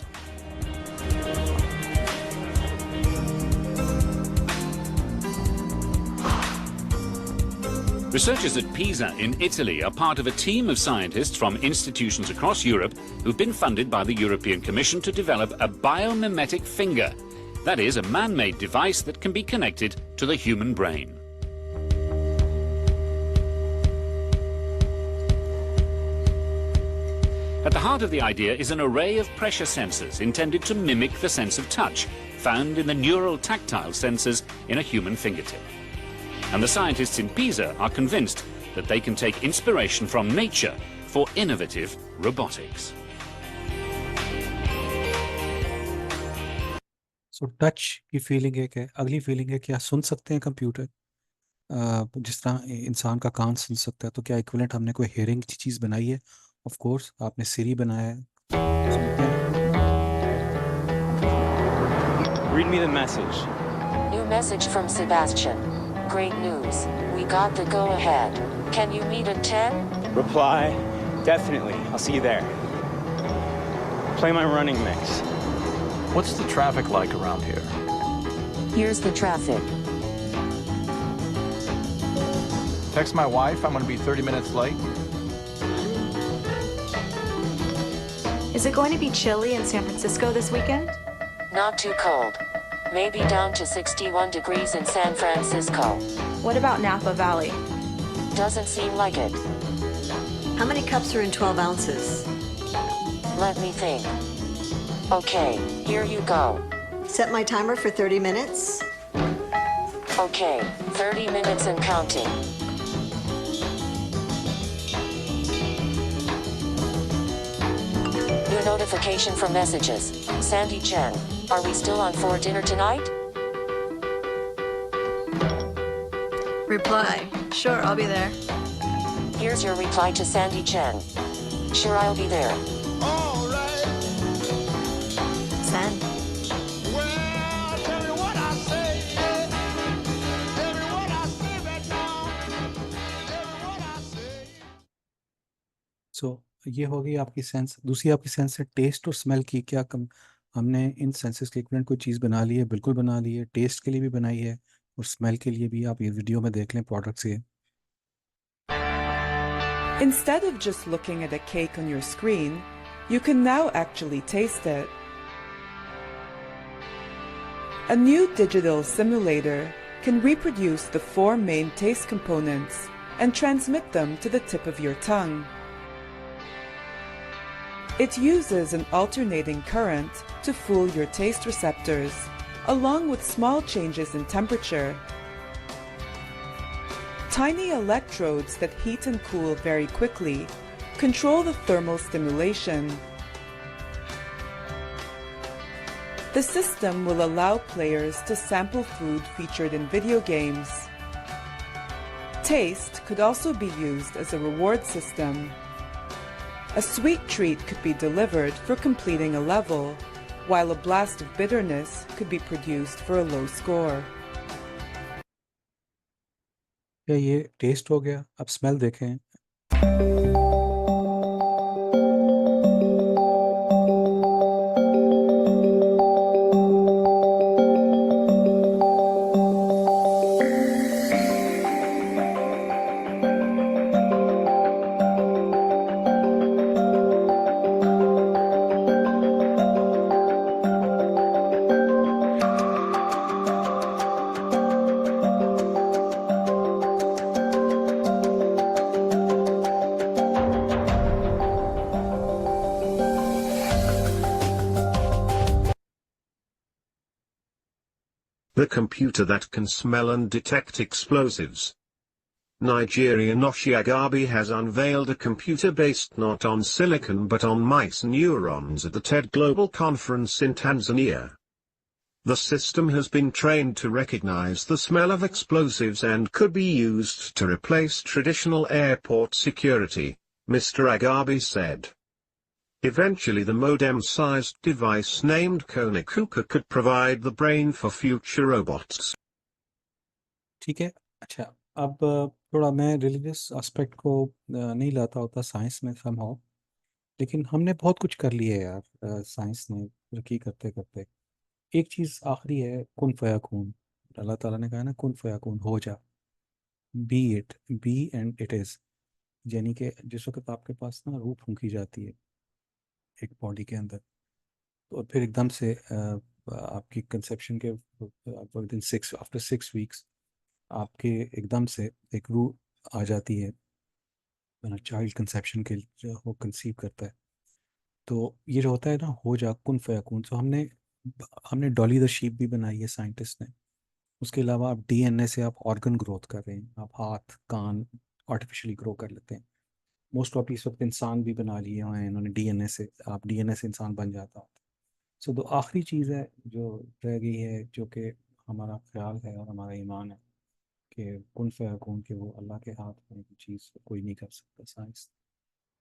Researchers at Pisa in Italy are part of a team of scientists from institutions across Europe who've been funded by the European Commission to develop a biomimetic finger. That is, a man-made device that can be connected to the human brain. At the heart of the idea is an array of pressure sensors intended to mimic the sense of touch found in the neural tactile sensors in a human fingertip. And the scientists in Pisa are convinced that they can take inspiration from nature for innovative robotics. So touch की feeling एक है, अगली feeling है क्या सुन सकते हैं computer, जिस तरह इंसान का कान सुन सकता है, तो क्या इक्विवेलेंट हमने कोई हेयरिंग की चीज़ बनाई है? ऑफ कोर्स आपने सिरी बनाया है, सुनते हैं। Read me the message. New message from Sebastian. Great news. We got the go-ahead. Can you meet at 10? Reply, definitely. I'll see you there. Play my running mix. What's the traffic like around here? Here's the traffic. Text my wife, I'm gonna be 30 minutes late. Is it going to be chilly in San Francisco this weekend? Not too cold. Maybe down to 61 degrees in San Francisco. What about Napa Valley? Doesn't seem like it. How many cups are in 12 ounces? Let me think. Okay, here you go. Set my timer for 30 minutes. Okay, 30 minutes and counting. New notification from messages. Sandy Chen, are we still on for dinner tonight? Reply. Sure, I'll be there. Here's your reply to Sandy Chen. Sure, I'll be there. Send. सो ये हो गई आपकी sense. दूसरी आपकी sense है test और smell की। क्या हमने इन सेंसेस के इक्विवेलेंट कोई चीज़ बना ली है? बिल्कुल बना ली है। टेस्ट के लिए भी बनाई है और स्मेल के लिए भी। आप ये वीडियो में देख लें प्रोडक्ट से। Instead of just looking at a cake on your screen, you can now actually taste it. A new digital simulator can reproduce the 4 main taste components and transmit them to the tip of your tongue. It uses an alternating current to fool your taste receptors, along with small changes in temperature. Tiny electrodes that heat and cool very quickly control the thermal stimulation. The system will allow players to sample food featured in video games. Taste could also be used as a reward system. A sweet treat could be delivered for completing a level, while a blast of bitterness could be produced for a low score. क्या ये test हो गया? अब smell देखें। The computer that can smell and detect explosives. Nigerian Oshiagabi has unveiled a computer based not on silicon but on mice neurons at the TED Global Conference in Tanzania. The system has been trained to recognize the smell of explosives and could be used to replace traditional airport security, Mr. Agabi said. Eventually the modem-sized device named Konikuka could provide the brain for future robots. ठीक है। अच्छा, अब थोड़ा मैं religious aspect को नहीं लाता होता साइंस में somehow, लेकिन हमने बहुत कुछ कर लिया है यार साइंस ने तरक्की करते करते। एक चीज़ आखिरी है, कुन फयाकून। अल्लाह ताला ने कहा ना, कुन फयाकून, हो जा, be it, be and it is. यानी कि जिस वक्त आपके पास ना रूह फूंकी जाती है एक बॉडी के अंदर, और फिर एकदम से आपकी कंसेप्शन के विदिन 6 आफ्टर 6 वीक्स आपके एकदम से एक रूह आ जाती है, चाइल्ड कंसेप्शन के जो वो कंसीव करता है। तो ये जो होता है ना, हो जा, कुन फयाकून। तो हमने डॉली द शीप भी बनाई है साइंटिस्ट ने। उसके अलावा आप डीएनए से आप ऑर्गन ग्रोथ कर रहे हैं, आप हाथ कान आर्टिफिशियली ग्रो कर लेते हैं। मोस्ट ऑफ इस वक्त इंसान भी बना लिए हुए हैं इन्होंने डीएनए से। आप डीएनए से इंसान बन जाता है। सो तो आखिरी चीज़ है जो रह गई है, जो कि हमारा ख्याल है और हमारा ईमान है कि कुन फयाकून के वो अल्लाह के हाथ में की चीज़ कोई नहीं कर सकता साइंस।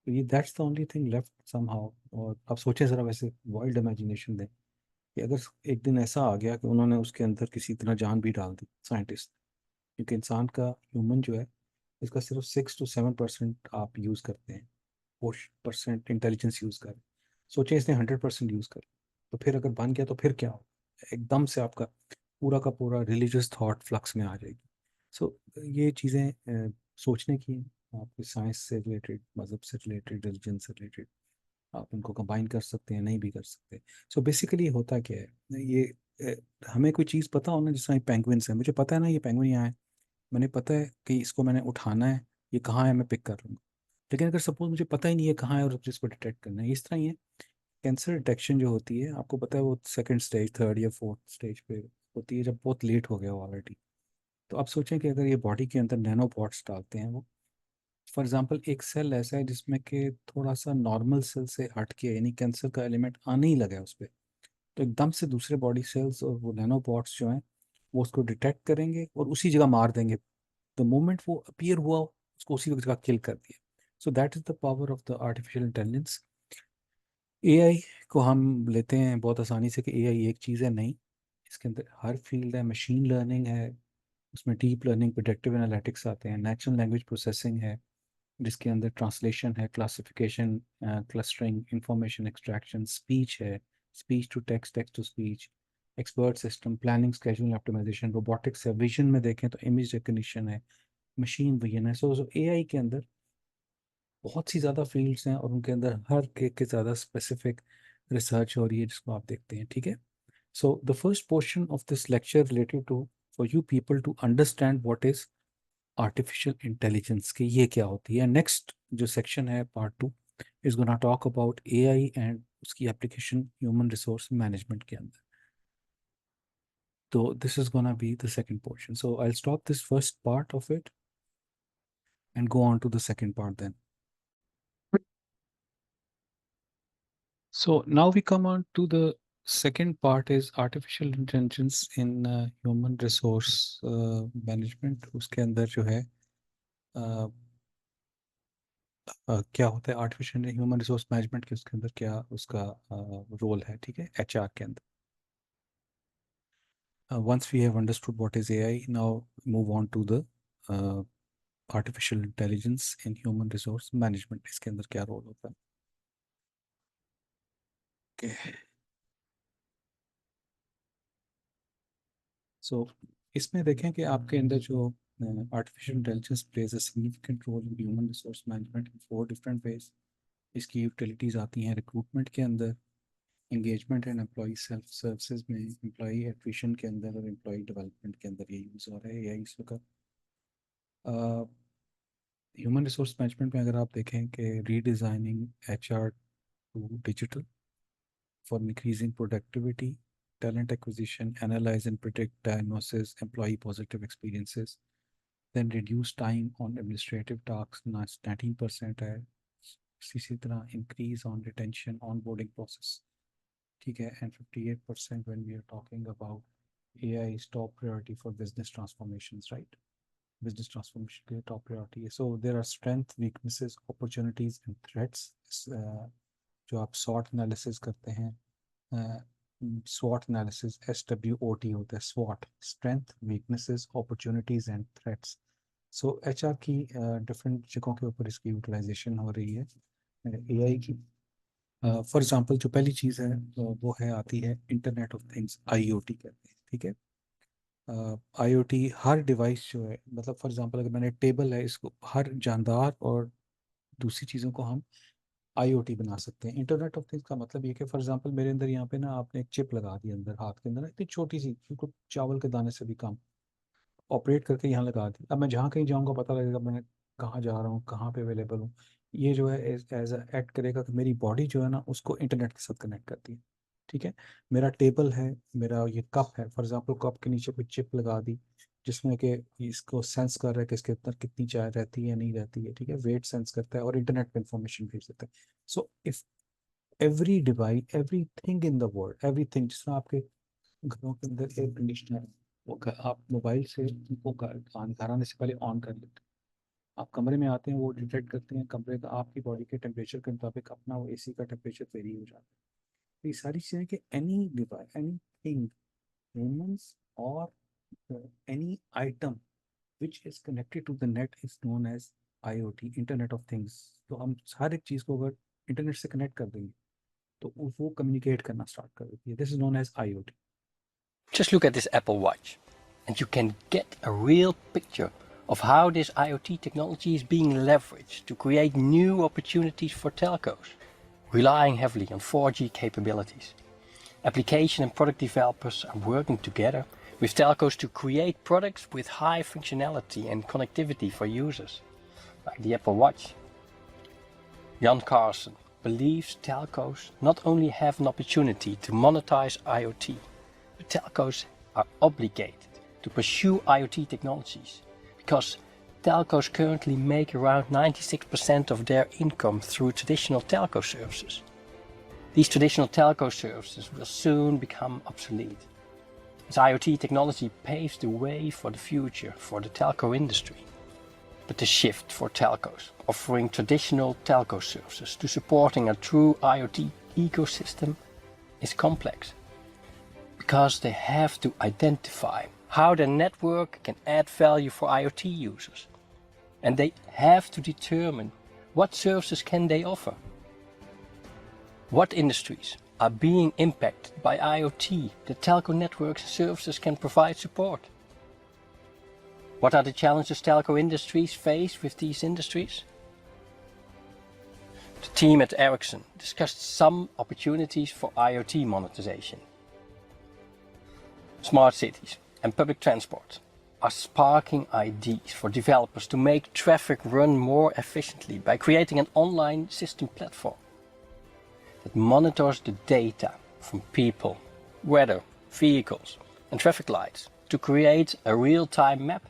तो ये that's the only thing left somehow. और आप सोचें ज़रा, वैसे वाइल्ड इमेजिनेशन दें कि अगर एक दिन ऐसा आ गया कि उन्होंने उसके अंदर किसी तरह जान भी डाल दी साइंटिस्ट, क्योंकि इंसान का ह्यूमन जो है इसका सिर्फ 6 to 7% आप यूज़ करते हैं, 4% इंटेलिजेंस यूज़ करें। सोचे इसने 100% यूज़ कर, तो फिर अगर बन गया तो फिर क्या हो, एकदम से आपका पूरा का पूरा रिलीजियस थॉट फ्लक्स में आ जाएगी। सो ये चीज़ें सोचने की हैं, आपके साइंस से रिलेटेड, मज़हब से रिलेटेड, रिलीजन से रिलेटेड, आप इनको कंबाइन कर सकते हैं, नहीं भी कर सकते। सो बेसिकली होता क्या है, ये हमें कोई चीज़ पता हो ना, जैसे पेंगुइन्स है, मुझे पता है ना ये पेंगुइन यहाँ है, मैंने पता है कि इसको मैंने उठाना है, ये कहाँ है मैं पिक कर लूँगा। लेकिन अगर सपोज मुझे पता ही नहीं है कहाँ है और मुझे इसको डिटेक्ट करना है, इस तरह ही है कैंसर डिटेक्शन जो होती है, आपको पता है वो सेकंड स्टेज, थर्ड या फोर्थ स्टेज पे होती है, जब बहुत लेट हो गया ऑलरेडी। तो आप सोचें कि अगर ये बॉडी के अंदर नैनो पॉट्स डालते हैं, वो फॉर एग्जांपल एक सेल ऐसा है जिसमें कि थोड़ा सा नॉर्मल सेल से हट के, यानी कैंसर का एलिमेंट आने ही लगा है उस पर, तो एकदम से दूसरे बॉडी सेल्स और वो नैनो पॉट्स जो हैं वो उसको डिटेक्ट करेंगे और उसी जगह मार देंगे। द मोमेंट वो अपीयर हुआ उसको उसी जगह किल कर दिया। So that is the power of the artificial intelligence. AI को हम लेते हैं बहुत आसानी से कि एआई एक चीज़ है, नहीं, इसके अंदर हर फील्ड है, मशीन लर्निंग है, उसमें डीप लर्निंग, प्रेडिक्टिव एनालिटिक्स आते हैं, नेचुरल लैंग्वेज प्रोसेसिंग है जिसके अंदर ट्रांसलेशन है, classification, clustering, information extraction, speech है, speech to text, text to speech, expert system, planning, scheduling, optimisation, robotics है, विजन में देखें तो इमेज रिकग्निशन है, मशीन विजन है। सो एआई के अंदर बहुत सी ज़्यादा फील्ड्स हैं और उनके अंदर हर एक के ज़्यादा स्पेसिफिक रिसर्च हो रही है जिसको आप देखते हैं, ठीक है। So the first portion of this lecture related to for you people to understand what is artificial intelligence की ये क्या होती है। नेक्स्ट जो सेक्शन है part 2 is gonna talk about AI and उसकी एप्लीकेशन ह्यूमन रिसोर्स मैनेजमेंट के अंदर। तो this is gonna be the second portion, so I will stop this first part of it and go on to the second part then. So now we come on to the second part is artificial intelligence in human resource management। उसके अंदर जो है क्या होता है artificial human resource management के, उसके अंदर क्या उसका रोल है, ठीक है, एचआर के अंदर। once we have understood what is AI, now move on to the artificial intelligence in human resource management, इसके अंदर क्या रोल होता है। okay. सो इसमें देखें कि आपके अंदर जो artificial intelligence plays a significant role in human resource management in 4 different ways. इसकी यूटिलिटीज़ आती हैं रिक्रूटमेंट के अंदर, engagement and employee self services में, एम्प्लॉई एट्रिशन के अंदर और एम्प्लॉई डेवलपमेंट के अंदर ये यूज़ हो रहा है यही इस वक्त। ह्यूमन रिसोर्स मैनेजमेंट में अगर आप देखें कि redesigning HR to digital for increasing productivity, talent acquisition, analyze and predict, diagnosis, employee positive experiences, then reduce time on administrative tasks, 19% है। इसी तरह increase on retention, onboarding process, ठीक है, and 58% when we are talking about AI is top priority for business transformations, right? Business transformation के top priority है। So there are strength, weaknesses, opportunities and threats। जो आप SWOT analysis करते हैं, SWOT analysis, SWOT होता है, SWOT, strength, weaknesses, opportunities and threats। So HR की different जगहों के ऊपर इसकी यूटिलाइजेशन हो रही है AI की। फॉर एग्जांपल जो पहली चीज़ है वो है आती है इंटरनेट ऑफ थिंग्स, IoT कहते हैं, ठीक है। IoT हर डिवाइस जो है, मतलब फॉर एग्जांपल अगर मैंने टेबल है, इसको हर जानदार और दूसरी चीज़ों को हम IoT बना सकते हैं। इंटरनेट ऑफ थिंग्स का मतलब ये कि फॉर एग्जांपल मेरे अंदर यहाँ पे ना आपने एक चिप लगा दी अंदर हाथ के अंदर, इतनी छोटी सी, बिल्कुल चावल के दाने से भी कम, ऑपरेट करके यहाँ लगा दी। अब मैं जहाँ कहीं जाऊँगा पता लगेगा मैं कहाँ जा रहा हूँ, कहाँ पे अवेलेबल हूँ। ये जो है एज एक्ट करेगा कि मेरी बॉडी जो है ना उसको इंटरनेट के साथ कनेक्ट करती है, ठीक है। मेरा टेबल है, मेरा ये कप है, फॉर एग्जांपल कप के नीचे कोई चिप लगा दी जिसमें कि इसको सेंस कर रहा है कि इसके अंदर कितनी चाय रहती है या नहीं रहती है, ठीक है, वेट सेंस करता है और इंटरनेट पे इंफॉर्मेशन भेज देता है। So if every device, everything in the world, everything, जिस तरह आपके घरों के अंदर एयर कंडीशनर है, वो आप मोबाइल से उनको घर आने से पहले ऑन कर लेते हैं। आप कमरे में आते हैं, वो डिटेक्ट करते हैं कमरे का, आपकी बॉडी के टेम्परेचर के मुताबिक अपना वो AC का टेम्परेचर वेरी हो जाता है। तो ये सारी चीज़ें कि any device, any thing, humans और any item which is connected to the net is known as IoT, internet of things. तो हम हर एक चीज़ को अगर इंटरनेट से कनेक्ट कर देंगे तो वो कम्युनिकेट करना स्टार्ट कर देती है. This is known as IoT. Just look at this Apple Watch, and you can get a real picture of how this IoT technology is being leveraged to create new opportunities for telcos, relying heavily on 4G capabilities. Application and product developers are working together with telcos to create products with high functionality and connectivity for users, like the Apple Watch. Jan Carlsen believes telcos not only have an opportunity to monetize IoT, but telcos are obligated to pursue IoT technologies because telcos currently make around 96% of their income through traditional telco services. These traditional telco services will soon become obsolete, as IoT technology paves the way for the future for the telco industry. But the shift for telcos offering traditional telco services to supporting a true IoT ecosystem is complex, because they have to identify how the network can add value for IoT users, and they have to determine what services can they offer. What industries are being impacted by IoT that telco networks and services can provide support? What are the challenges telco industries face with these industries? The team at Ericsson discussed some opportunities for IoT monetization. Smart cities and public transport are sparking ideas for developers to make traffic run more efficiently by creating an online system platform that monitors the data from people, weather, vehicles, and traffic lights to create a real-time map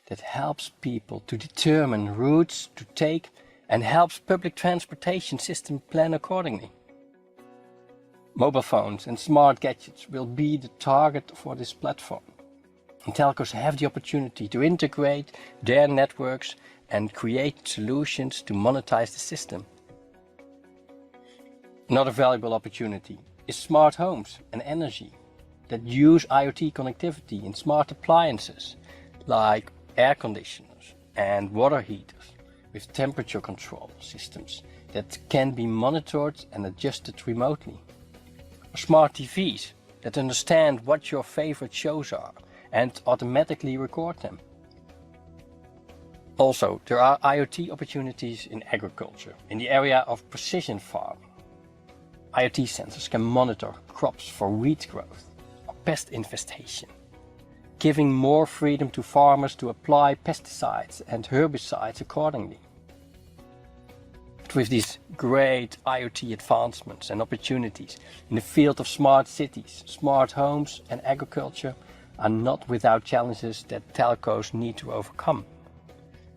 that helps people to determine routes to take and helps public transportation system plan accordingly. Mobile phones and smart gadgets will be the target for this platform, and telcos have the opportunity to integrate their networks and create solutions to monetize the system. Another valuable opportunity is smart homes and energy that use IoT connectivity in smart appliances like air conditioners and water heaters with temperature control systems that can be monitored and adjusted remotely. Or smart TVs that understand what your favorite shows are and automatically record them. Also, there are IoT opportunities in agriculture in the area of precision farming. IoT sensors can monitor crops for weed growth or pest infestation, giving more freedom to farmers to apply pesticides and herbicides accordingly. But with these great IoT advancements and opportunities in the field of smart cities, smart homes and agriculture are not without challenges that telcos need to overcome.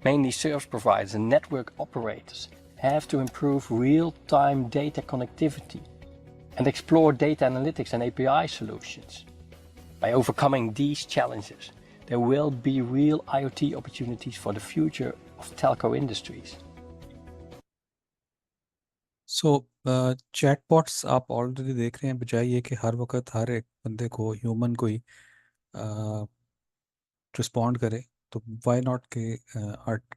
Mainly service providers and network operators have to improve real-time data connectivity and explore data analytics and API solutions. By overcoming these challenges, there will be real IoT opportunities for the future of telco industries. So, chatbots आप already देख रहे हैं, बजाय ये कि हर वक्त हर एक बंदे को ह्यूमन को ही रिस्पॉन्ड करे, तो वाई नॉट के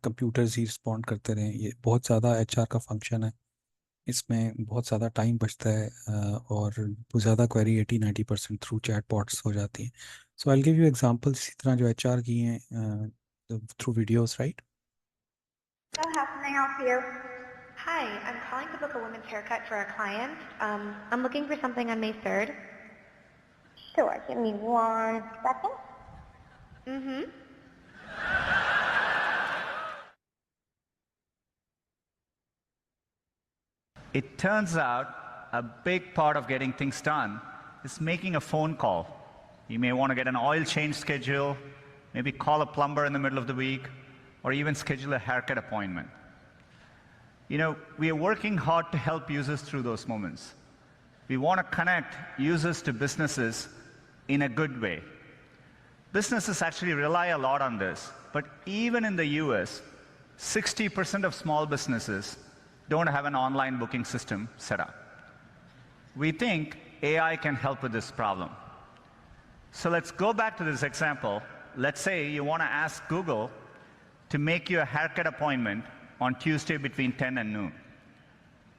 कंप्यूटर्स ही रिस्पॉन्ड करते रहें. ये बहुत ज़्यादा HR का फंक्शन है, इसमें बहुत ज़्यादा टाइम बचता है और बहुत ज़्यादा क्वेरी 80-90% थ्रू चैटबॉट्स हो जाती हैं. So I will give you examples इसी तरह जो HR की हैं through videos, right? So how can I help you? Hi, I'm calling to book a women's haircut for a client. I'm looking for something on May 3rd. Sure, give me 1 second. Mm-hmm. It turns out a big part of getting things done is making a phone call. You may want to get an oil change schedule, maybe call a plumber in the middle of the week, or even schedule a haircut appointment. You know, we are working hard to help users through those moments. We want to connect users to businesses in a good way. Businesses actually rely a lot on this, but even in the US, 60% of small businesses don't have an online booking system set up. We think AI can help with this problem. So let's go back to this example. Let's say you want to ask Google to make you a haircut appointment on Tuesday between 10 and noon.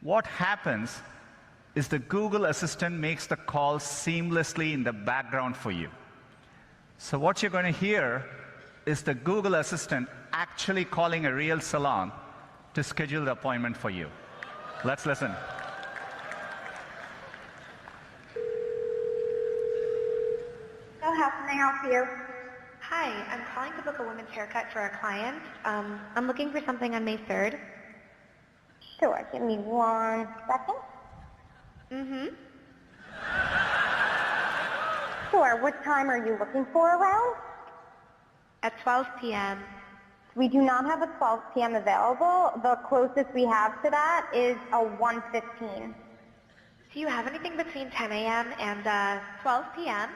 What happens is the Google Assistant makes the call seamlessly in the background for you. So what you're going to hear is the Google Assistant actually calling a real salon to schedule the appointment for you. Let's listen. So how can I help you? Hi, I'm calling to book a women's haircut for a client. I'm looking for something on May 3rd. Sure, give me 1 second. Mm-hmm. Sure, what time are you looking for around? At 12 p.m. We do not have a 12 p.m. available. The closest we have to that is a 1:15. Do you have anything between 10 a.m. and 12 p.m.?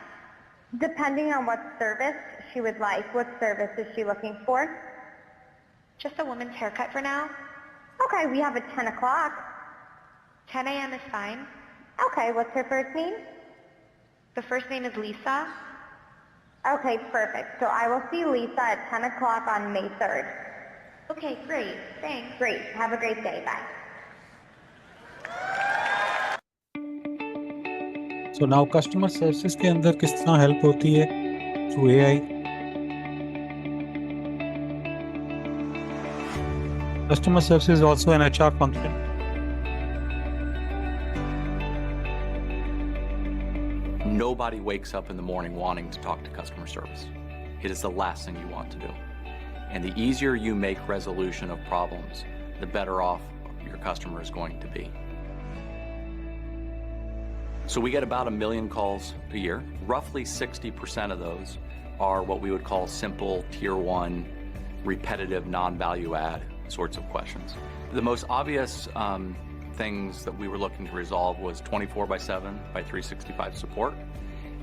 Depending on what service she would like. What service is she looking for? Just a woman's haircut for now. Okay, we have a 10 o'clock. 10 a.m. is fine. Okay, what's her first name? The first name is Lisa. Okay, perfect. So I will see Lisa at 10 o'clock on May 3rd. Okay, great. Thanks. Great. Have a great day. Bye. So now customer services के अंदर किस तरह help होती है through AI? Customer service is also an HR function. Nobody wakes up in the morning wanting to talk to customer service. It is the last thing you want to do. And the easier you make resolution of problems, the better off your customer is going to be. So we get about 1 million calls a year. Roughly 60% of those are what we would call simple, tier 1, repetitive, non-value add sorts of questions. The most obvious things that we were looking to resolve was 24/7 by 365 support,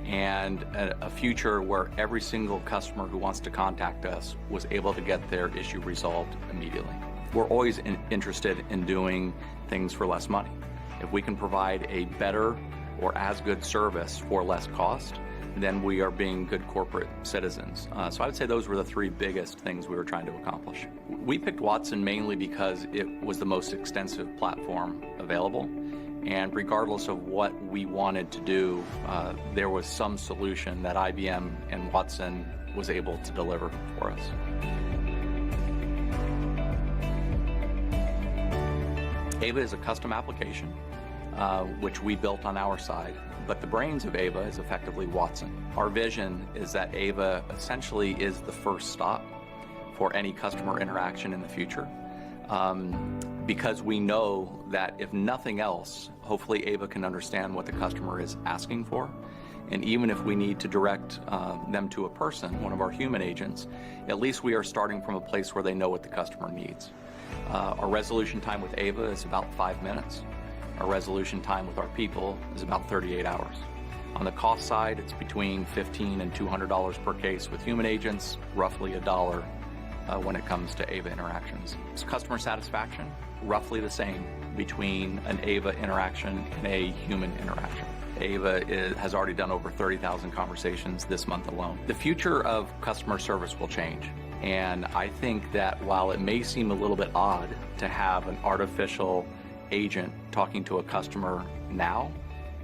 and a future where every single customer who wants to contact us was able to get their issue resolved immediately. We're always interested in doing things for less money. If we can provide a better or as good service for less cost, then we are being good corporate citizens. So I would say those were the 3 biggest things we were trying to accomplish. We picked Watson mainly because it was the most extensive platform available, and regardless of what we wanted to do, there was some solution that IBM and Watson was able to deliver for us. Ava is a custom application, which we built on our side, but the brains of Ava is effectively Watson. Our vision is that Ava essentially is the first stop for any customer interaction in the future, because we know that if nothing else, hopefully Ava can understand what the customer is asking for. And even if we need to direct them to a person, one of our human agents, at least we are starting from a place where they know what the customer needs. Our resolution time with Ava is about 5 minutes. Our resolution time with our people is about 38 hours. On the cost side, it's between $15 and $200 per case with human agents, roughly $1 when it comes to Ava interactions. So customer satisfaction, roughly the same between an Ava interaction and a human interaction. Ava has already done over 30,000 conversations this month alone. The future of customer service will change. And I think that while it may seem a little bit odd to have an artificial agent talking to a customer now,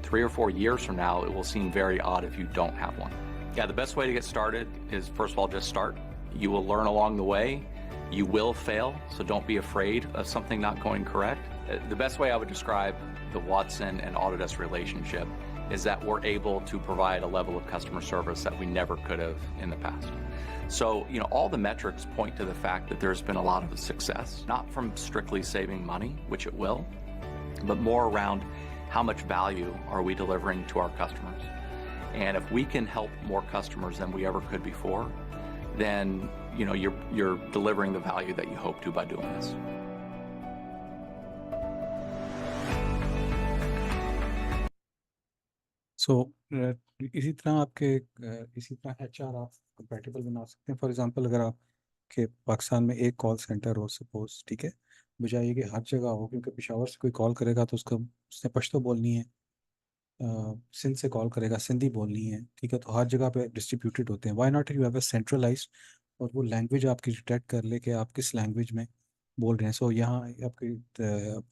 3 or 4 years from now, it will seem very odd if you don't have one. Yeah, the best way to get started is, first of all, just start. You will learn along the way. You will fail, so don't be afraid of something not going correct. The best way I would describe the Watson and Autodesk relationship is that we're able to provide a level of customer service that we never could have in the past. So, all the metrics point to the fact that there's been a lot of success, not from strictly saving money, which it will, but more around how much value are we delivering to our customers. And if we can help more customers than we ever could before, then you're delivering the value that you hope to by doing this. So इसी तरह HR आप compatible बना सकते हैं. For example, अगर आप के पाकिस्तान में एक कॉल सेंटर हो सपोज, ठीक है, बजाय कि हर जगह हो, क्योंकि पेशावर से कोई कॉल करेगा तो उसने पश्तो बोलनी है, सिंध से कॉल करेगा सिंधी बोलनी है, ठीक है, तो हर जगह पे डिस्ट्रीब्यूटेड होते हैं. Why not you have a centralised, और वो लैंग्वेज आपकी डिटेक्ट कर ले कि आप किस लैंग्वेज में बोल रहे हैं। सो यहाँ आपकी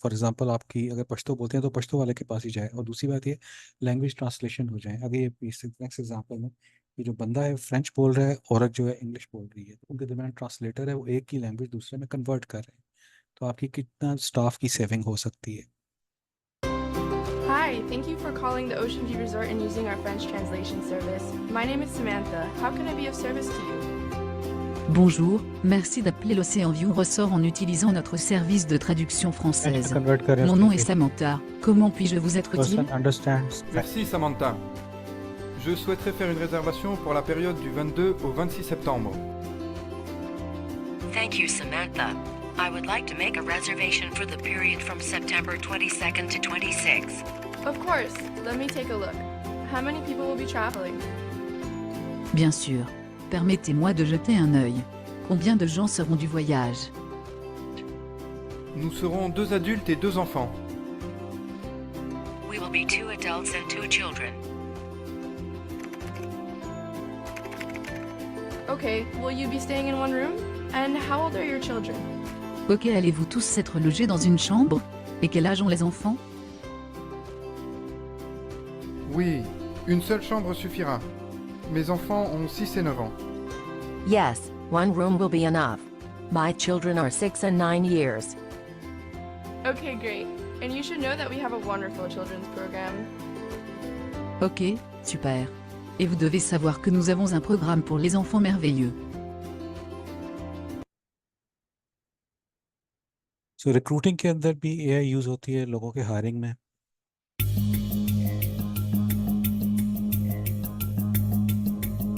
फॉर एग्जांपल आपकी अगर पश्तो बोलते हैं तो पश्तो वाले के पास ही जाए। और दूसरी बात ये लैंग्वेज ट्रांसलेशन हो जाए। अगर ये नेक्स्ट एग्जांपल में ये जो बंदा है फ्रेंच बोल रहा है, औरत जो है इंग्लिश बोल रही है, तो उनके दरमियान ट्रांसलेटर है, वो एक ही लैंग्वेज दूसरे में कन्वर्ट कर रहे हैं। तो आपकी कितना स्टाफ की सेविंग हो सकती है। Hi, thank you for calling the Ocean View Resort and using our French translation service. My name is Samantha. How can I be of service to you? Bonjour, merci d'appeler l'Océan View Resort en utilisant notre service de traduction française. Mon nom est Samantha. Comment puis-je vous être utile? Merci Samantha. Je souhaiterais faire une réservation pour la période du 22 au 26 septembre. Thank you, Samantha. I would like to make a reservation for the period from September 22nd to 26th. Of course. Let me take a look. How many people will be traveling? Bien sûr. Permettez-moi de jeter un œil. Combien de gens seront du voyage? Nous serons 2 adultes et 2 enfants. We will be 2 adults and 2 children. Okay, will you be staying in one room? And how old are your children? Ok, allez-vous tous être logés dans une chambre? Et quel âge ont les enfants? Oui, une seule chambre suffira. Mes enfants ont 6 et 9 ans. Yes, one room will be enough. My children are 6 and 9 years. Okay, great. And you should know that we have a wonderful children's program. Ok, super. Et vous devez savoir que nous avons un programme pour les enfants merveilleux. So recruiting के अंदर भी AI use होती है लोगों के hiring में।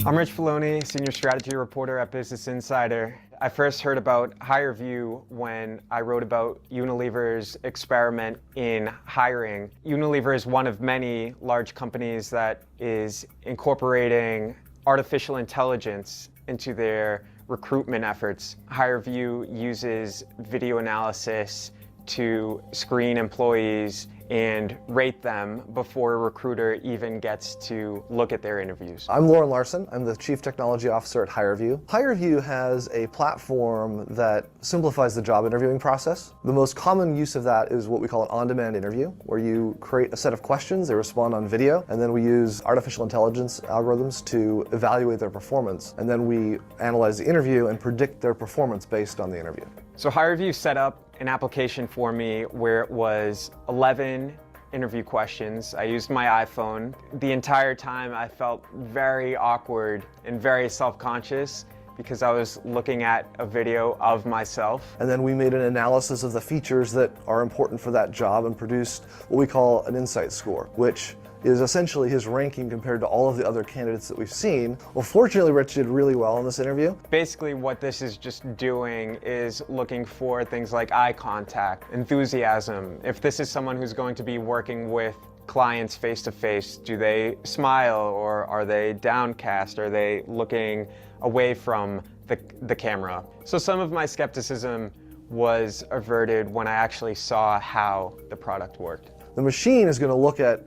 I'm Rich Filoni, Senior Strategy Reporter at Business Insider. I first heard about HireVue when I wrote about Unilever's experiment in hiring. Unilever is one of many large companies that is incorporating artificial intelligence into their recruitment efforts. HireVue uses video analysis to screen employees and rate them before a recruiter even gets to look at their interviews. I'm Lauren Larson. I'm the Chief Technology Officer at HireVue. HireVue has a platform that simplifies the job interviewing process. The most common use of that is what we call an on-demand interview, where you create a set of questions, they respond on video, and then we use artificial intelligence algorithms to evaluate their performance, and then we analyze the interview and predict their performance based on the interview. So HireVue set up an application for me where it was 11 interview questions. I used my iPhone. The entire time I felt very awkward and very self-conscious because I was looking at a video of myself. And then we made an analysis of the features that are important for that job and produced what we call an insight score, which is essentially his ranking compared to all of the other candidates that we've seen. Well, fortunately, Rich did really well in this interview. Basically, what this is just doing is looking for things like eye contact, enthusiasm. If this is someone who's going to be working with clients face to face, do they smile or are they downcast? Are they looking away from the camera? So some of my skepticism was averted when I actually saw how the product worked. The machine is going to look at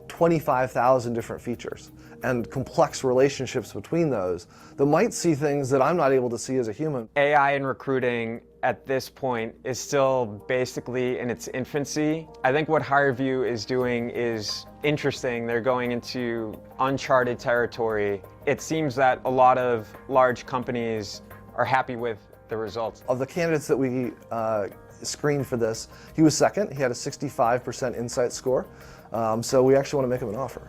25,000 different features and complex relationships between those that might see things that I'm not able to see as a human. AI in recruiting at this point is still basically in its infancy. I think what HireVue is doing is interesting. They're going into uncharted territory. It seems that a lot of large companies are happy with the results. Of the candidates that we screened for this, he was second. He had a 65% insight score. So we actually want to make him an offer.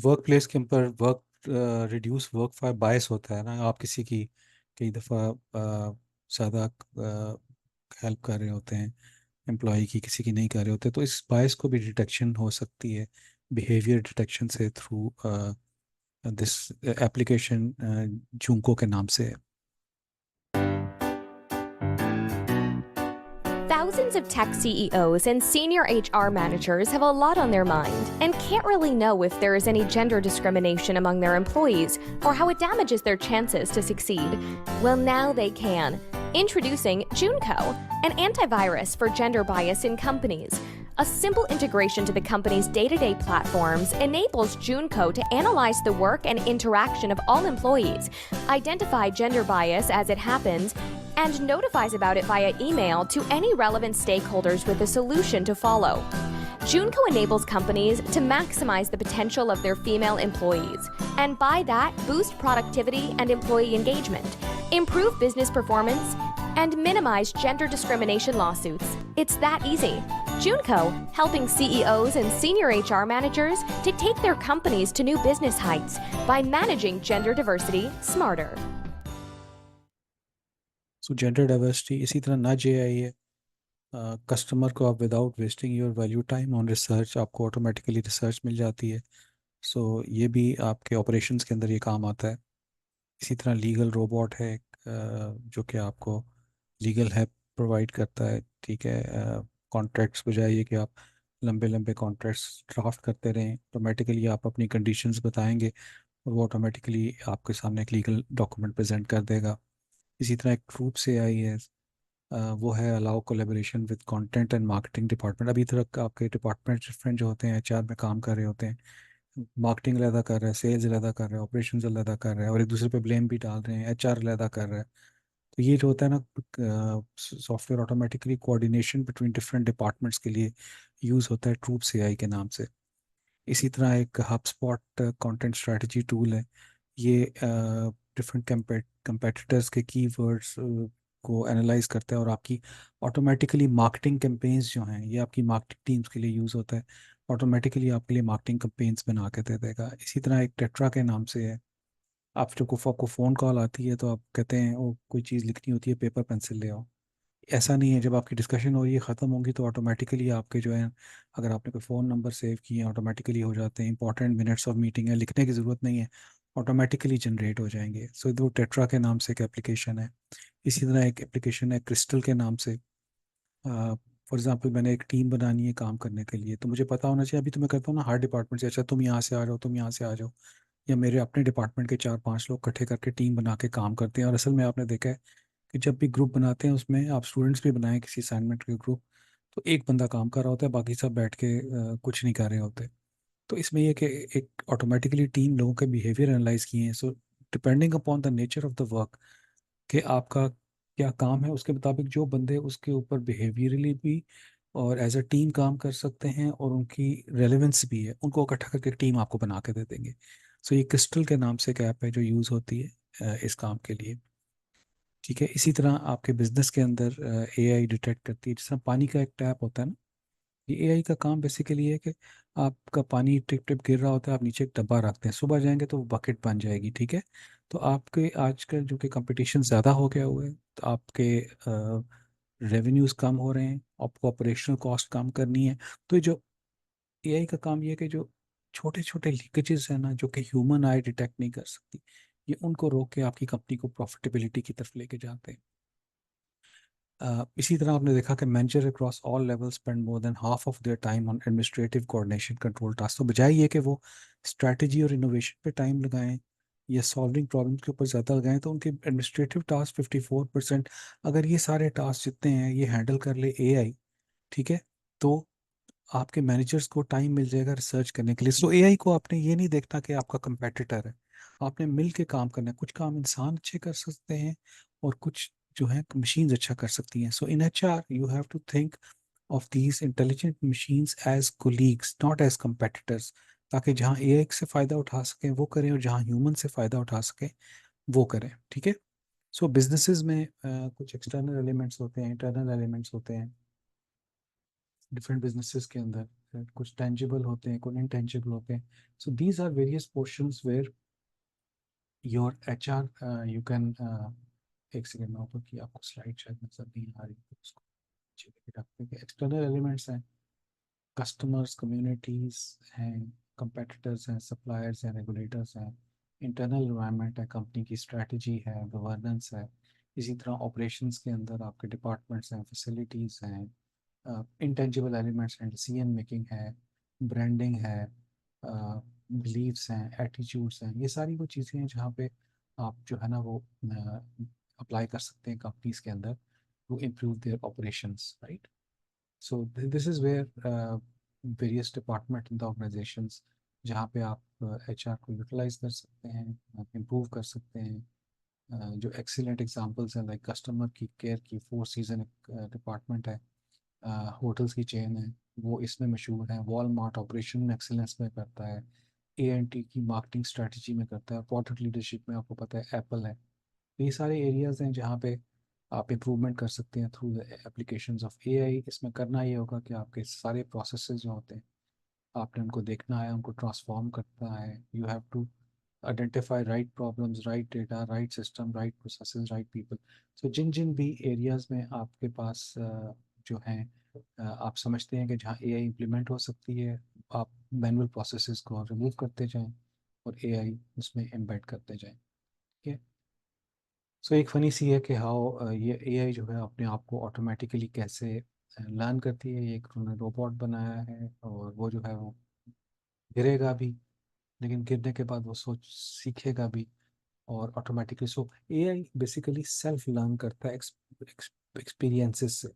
Work place के ऊपर reduce work fire बायस होता है ना। आप किसी की कई दफ़ा ज़्यादा हेल्प कर रहे होते हैं एम्प्लॉय की, किसी की नहीं कर रहे होते, तो इस बायस को भी डिटेक्शन हो सकती है बिहेवियर डिटेक्शन से थ्रू दिस एप्लीकेशन जूंको के नाम से है। Thousands of tech CEOs and senior HR managers have a lot on their mind and can't really know if there is any gender discrimination among their employees or how it damages their chances to succeed. Well, now they can. Introducing Junko, an antivirus for gender bias in companies. A simple integration to the company's day-to-day platforms enables Junko to analyze the work and interaction of all employees, identify gender bias as it happens, and notifies about it via email to any relevant stakeholders with a solution to follow. Junko enables companies to maximize the potential of their female employees, and by that, boost productivity and employee engagement, improve business performance, and minimize gender discrimination lawsuits. It's that easy. Junko, helping CEOs and senior HR managers to take their companies to new business heights by managing gender diversity smarter. So gender diversity इसी तरह ना JI है customer को आप without wasting your value time on research आपको automatically research मिल जाती है. सो ये भी आपके ऑपरेशंस के अंदर ये काम आता है. इसी तरह लीगल रोबोट है जो कि आपको लीगल हेल्प प्रोवाइड करता है. ठीक है, कॉन्ट्रैक्ट्स बजाय ये कि आप लंबे लंबे कॉन्ट्रैक्ट्स ड्राफ्ट करते रहें, ऑटोमेटिकली आप अपनी कंडीशंस बताएंगे और वो ऑटोमेटिकली आपके सामने एक लीगल डॉक्यूमेंट प्रेजेंट कर देगा. इसी तरह एक ट्रूप से आई है वो है allow collaboration with content and marketing department. अभी तक आपके डिपार्टमेंट डिफरेंट जो होते हैं HR में काम कर रहे होते हैं, मार्केटिंग अलहदा कर रहा है, सेल्स अलहदा कर रहा है, ऑपरेशंस अलहदा कर रहा है और एक दूसरे पे ब्लेम भी डाल रहे हैं, HR अलहदा कर रहा है. तो ये जो होता है ना software automatically coordination between different departments के लिए यूज़ होता है ट्रूप AI के नाम से. इसी तरह एक HubSpot कंटेंट स्ट्रेटजी टूल है. ये डिफरेंट कंपेटिटर्स के कीवर्ड्स को एनालाइज करता है और आपकी ऑटोमेटिकली मार्केटिंग कैंपेन्स जो हैं ये आपकी मार्केटिंग टीम्स के लिए यूज़ होता है, ऑटोमेटिकली आपके लिए मार्केटिंग कैंपेन्स बना के दे देगा. इसी तरह एक टेट्रा के नाम से है. आप जब आपको फ़ोन कॉल आती है तो आप कहते हैं वो कोई चीज़ लिखनी होती है, पेपर पेंसिल ले आओ. ऐसा नहीं है, जब आपकी डिस्कशन हो रही है ख़त्म होगी तो ऑटोमेटिकली आपके जो है अगर आपने कोई फ़ोन नंबर सेव किए हैं ऑटोमेटिकली हो जाते हैं. इंपॉर्टेंट मिनट्स ऑफ मीटिंग है, लिखने की ज़रूरत नहीं है, ऑटोमेटिकली जनरेट हो जाएंगे. सो वो टेट्रा के नाम से एक एप्लीकेशन है. इसी तरह एक एप्लीकेशन है क्रिस्टल के नाम से. फॉर एग्जांपल मैंने एक टीम बनानी है काम करने के लिए, तो मुझे पता होना चाहिए. अभी तो मैं कहता हूँ ना हर डिपार्टमेंट से, अच्छा तुम यहाँ से आ जाओ, तुम यहाँ से आ जाओ, या मेरे अपने डिपार्टमेंट के 4-5 लोग इकट्ठे करके टीम बना के काम करते हैं. और असल में आपने देखा है कि जब भी ग्रुप बनाते हैं उसमें आप स्टूडेंट्स भी बनाएं किसी असाइनमेंट के ग्रुप, तो एक बंदा काम कर रहा होता है, बाकी सब बैठ के कुछ नहीं कर रहे होते. तो इसमें यह कि एक ऑटोमेटिकली टीम लोगों के बिहेवियर एनालाइज किए हैं. So depending upon the nature of the work कि आपका क्या काम है, उसके मुताबिक जो बंदे उसके ऊपर बिहेवियरली भी और एज अ टीम काम कर सकते हैं और उनकी रेलेवेंस भी है, उनको इकट्ठा करके टीम आपको बना के दे देंगे. सो ये क्रिस्टल के नाम से एक ऐप है जो यूज़ होती है इस काम के लिए. ठीक है, इसी तरह आपके बिजनेस के अंदर AI डिटेक्ट करती है. जिस तरह पानी का एक टैप होता है ना, ये AI का काम बेसिकली है कि आपका पानी टिप टिप गिर रहा होता है, आप नीचे एक डब्बा रखते हैं, सुबह जाएंगे तो वो बकेट बन जाएगी. ठीक है, तो आपके आजकल जो कि कंपटीशन ज़्यादा हो गया हुआ है तो आपके रेवेन्यूज़ कम हो रहे हैं, आपको ऑपरेशनल कॉस्ट कम करनी है. तो जो AI का काम ये है कि जो छोटे छोटे लीकेजेस हैं ना जो कि ह्यूमन आई डिटेक्ट नहीं कर सकती, ये उनको रोक के आपकी कंपनी को प्रॉफिटेबिलिटी की तरफ लेके जाते हैं. इसी तरह आपने देखा कि manager across all level spend more than half of their time on administrative coordination control task. तो बजाय ये कि वो स्ट्रैटेजी और इनोवेशन पे टाइम लगाएं या सॉल्विंग प्रॉब्लम्स के ऊपर ज़्यादा लगाएं, तो उनके एडमिनिस्ट्रेटिव टास्क 54%, अगर ये सारे टास्क जितने हैं ये हैंडल कर ले AI, ठीक है, तो आपके मैनेजर्स को टाइम मिल जाएगा रिसर्च करने के लिए. सो AI को आपने ये नहीं देखना कि आपका कंपेटिटर है, आपने मिल के काम करना है. कुछ काम इंसान अच्छे कर सकते हैं और कुछ जो है मशीन्स अच्छा कर सकती हैं. So in HR you have to think of these intelligent machines as colleagues not as competitors, ताकि जहाँ AI से फ़ायदा उठा सकें वो करें और जहाँ ह्यूमन से फ़ायदा उठा सकें वो करें. ठीक है, सो बिजनेसेस में कुछ एक्सटर्नल एलिमेंट्स होते हैं, इंटरनल एलिमेंट्स होते हैं. डिफरेंट बिजनेसेस के अंदर कुछ टेंजिबल होते हैं, कुछ इनटेंजिबल होते हैं. So these are various portions where your HR you can एक सेकेंड में ऊपर की आपको स्लाइड शायद नजर नहीं आ रही तो उसको नीचे लेके रखते हैं. एक्सटर्नल एलिमेंट्स हैं, कस्टमर्स, कम्युनिटीज़ हैं, कंपेटिटर्स हैं, सप्लायर्स हैं, रेगुलेटर्स हैं. इंटरनल एनवायरनमेंट है, कंपनी की स्ट्रैटेजी है, गवर्नेंस है. इसी तरह ऑपरेशंस के अंदर आपके डिपार्टमेंट्स हैं, फैसिलिटीज़ हैं, इंटेंजिबल एलिमेंट्स हैं, डिसीजन मेकिंग है, ब्रांडिंग है, बिलीव्स हैं, एटीट्यूड्स हैं. ये सारी वो चीज़ें हैं जहाँ पे आप जो है ना वो अप्लाई कर सकते हैं कंपनीज के अंदर to improve their operations, right? So this is where various department in the organisations जहाँ पे आप HR को यूटिलाइज कर सकते हैं, इम्प्रूव कर सकते हैं। जो एक्सीलेंट एग्जांपल्स हैं लाइक कस्टमर की केयर की 4 सीजन डिपार्टमेंट है, होटल्स की चेन है, वो इसमें मशहूर है। वॉलमार्ट ऑपरेशन में एक्सीलेंस में करता है, A&T की मार्केटिंग स्ट्रेटजी में करता है, प्रोडक्ट लीडरशिप में आपको पता है एप्पल है। ये सारे एरियाज हैं जहाँ पे आप इम्प्रूवमेंट कर सकते हैं through the applications of AI। इसमें करना ये होगा कि आपके सारे प्रोसेसेस जो होते हैं आपने उनको देखना है, उनको ट्रांसफॉर्म करना है। You have to identify right problems, right data, right system, right processes, right people. So जिन जिन भी एरियाज में आपके पास जो हैं आप समझते हैं कि जहाँ AI इम्प्लीमेंट हो सकती है, आप मैनुअल प्रोसेसेस को रिमूव करते जाएं और AI उसमें एम्बेड करते जाएं, ठीक है? सो एक फ़नी सी है कि हाउ ये AI जो है अपने आप को ऑटोमेटिकली कैसे लर्न करती है। ये एक उन्होंने रोबोट बनाया है और वो जो है वो गिरेगा भी, लेकिन गिरने के बाद वो सोच सीखेगा भी और ऑटोमेटिकली। सो AI बेसिकली सेल्फ लर्न करता है एक्सपीरियंसेस से।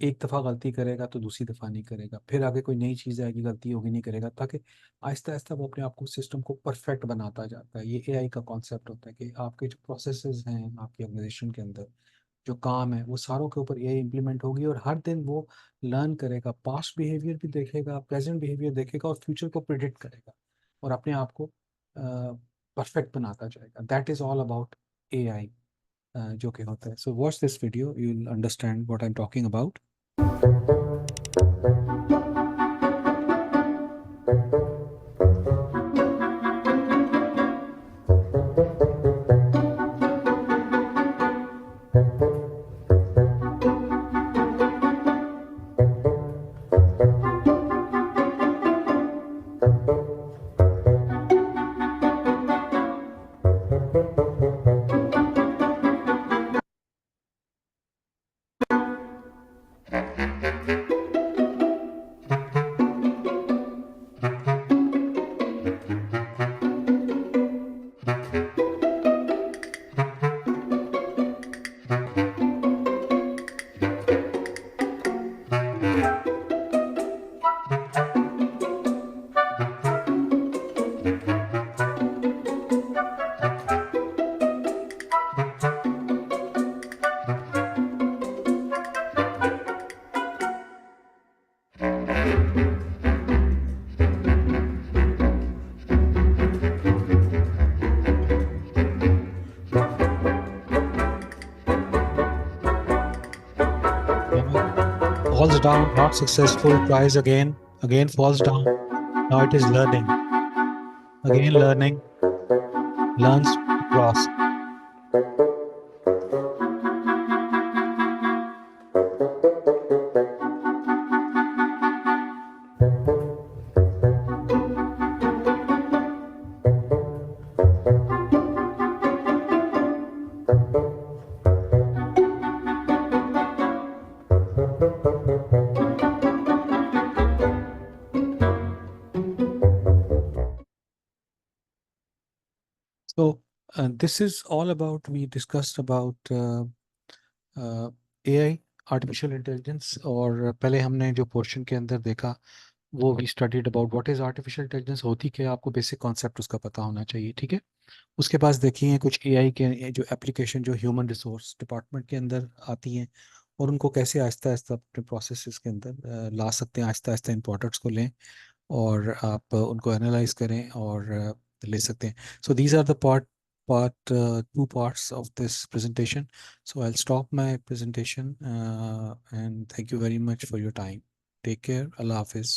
एक दफ़ा गलती करेगा तो दूसरी दफ़ा नहीं करेगा, फिर आगे कोई नई चीज़ आएगी गलती होगी नहीं करेगा, ताकि आहिस्ता आहिस्ता वो अपने आप को सिस्टम को परफेक्ट बनाता जाता है। ये AI का कॉन्सेप्ट होता है कि आपके जो प्रोसेसेस हैं आपकी ऑर्गेनाइजेशन के अंदर, जो काम है वो सारों के ऊपर AI इम्प्लीमेंट होगी और हर दिन वो लर्न करेगा, पास्ट बिहेवियर भी देखेगा, प्रेजेंट बिहेवियर देखेगा और फ्यूचर को प्रिडिक्ट करेगा और अपने आप को परफेक्ट बनाता जाएगा। That is all about AI जो कि होता है। So watch this video, you will understand what I am talking about. Falls down, not successful, tries again, falls down. Now it is learning. Again learning, learns to cross. So this is all about, we discussed about AI, artificial intelligence, और पहले हमने जो portion के अंदर देखा वो we studied about what is artificial intelligence. होती क्या, आपको बेसिक कॉन्सेप्ट उसका पता होना चाहिए, ठीक है? उसके पास देखिए कुछ AI के जो एप्लीकेशन जो ह्यूमन रिसोर्स डिपार्टमेंट के अंदर आती हैं और उनको कैसे आहिस्ता आहिस्ता अपने प्रोसेसेस के अंदर ला सकते हैं। आहिस्ता आहिस्ता इन प्रोडक्ट्स को लें और आप उनको एनालाइज करें और ले सकते हैं। So these are the two parts of this presentation. So I'll stop my presentation and thank you very much for your time. Take care. Allah Hafiz.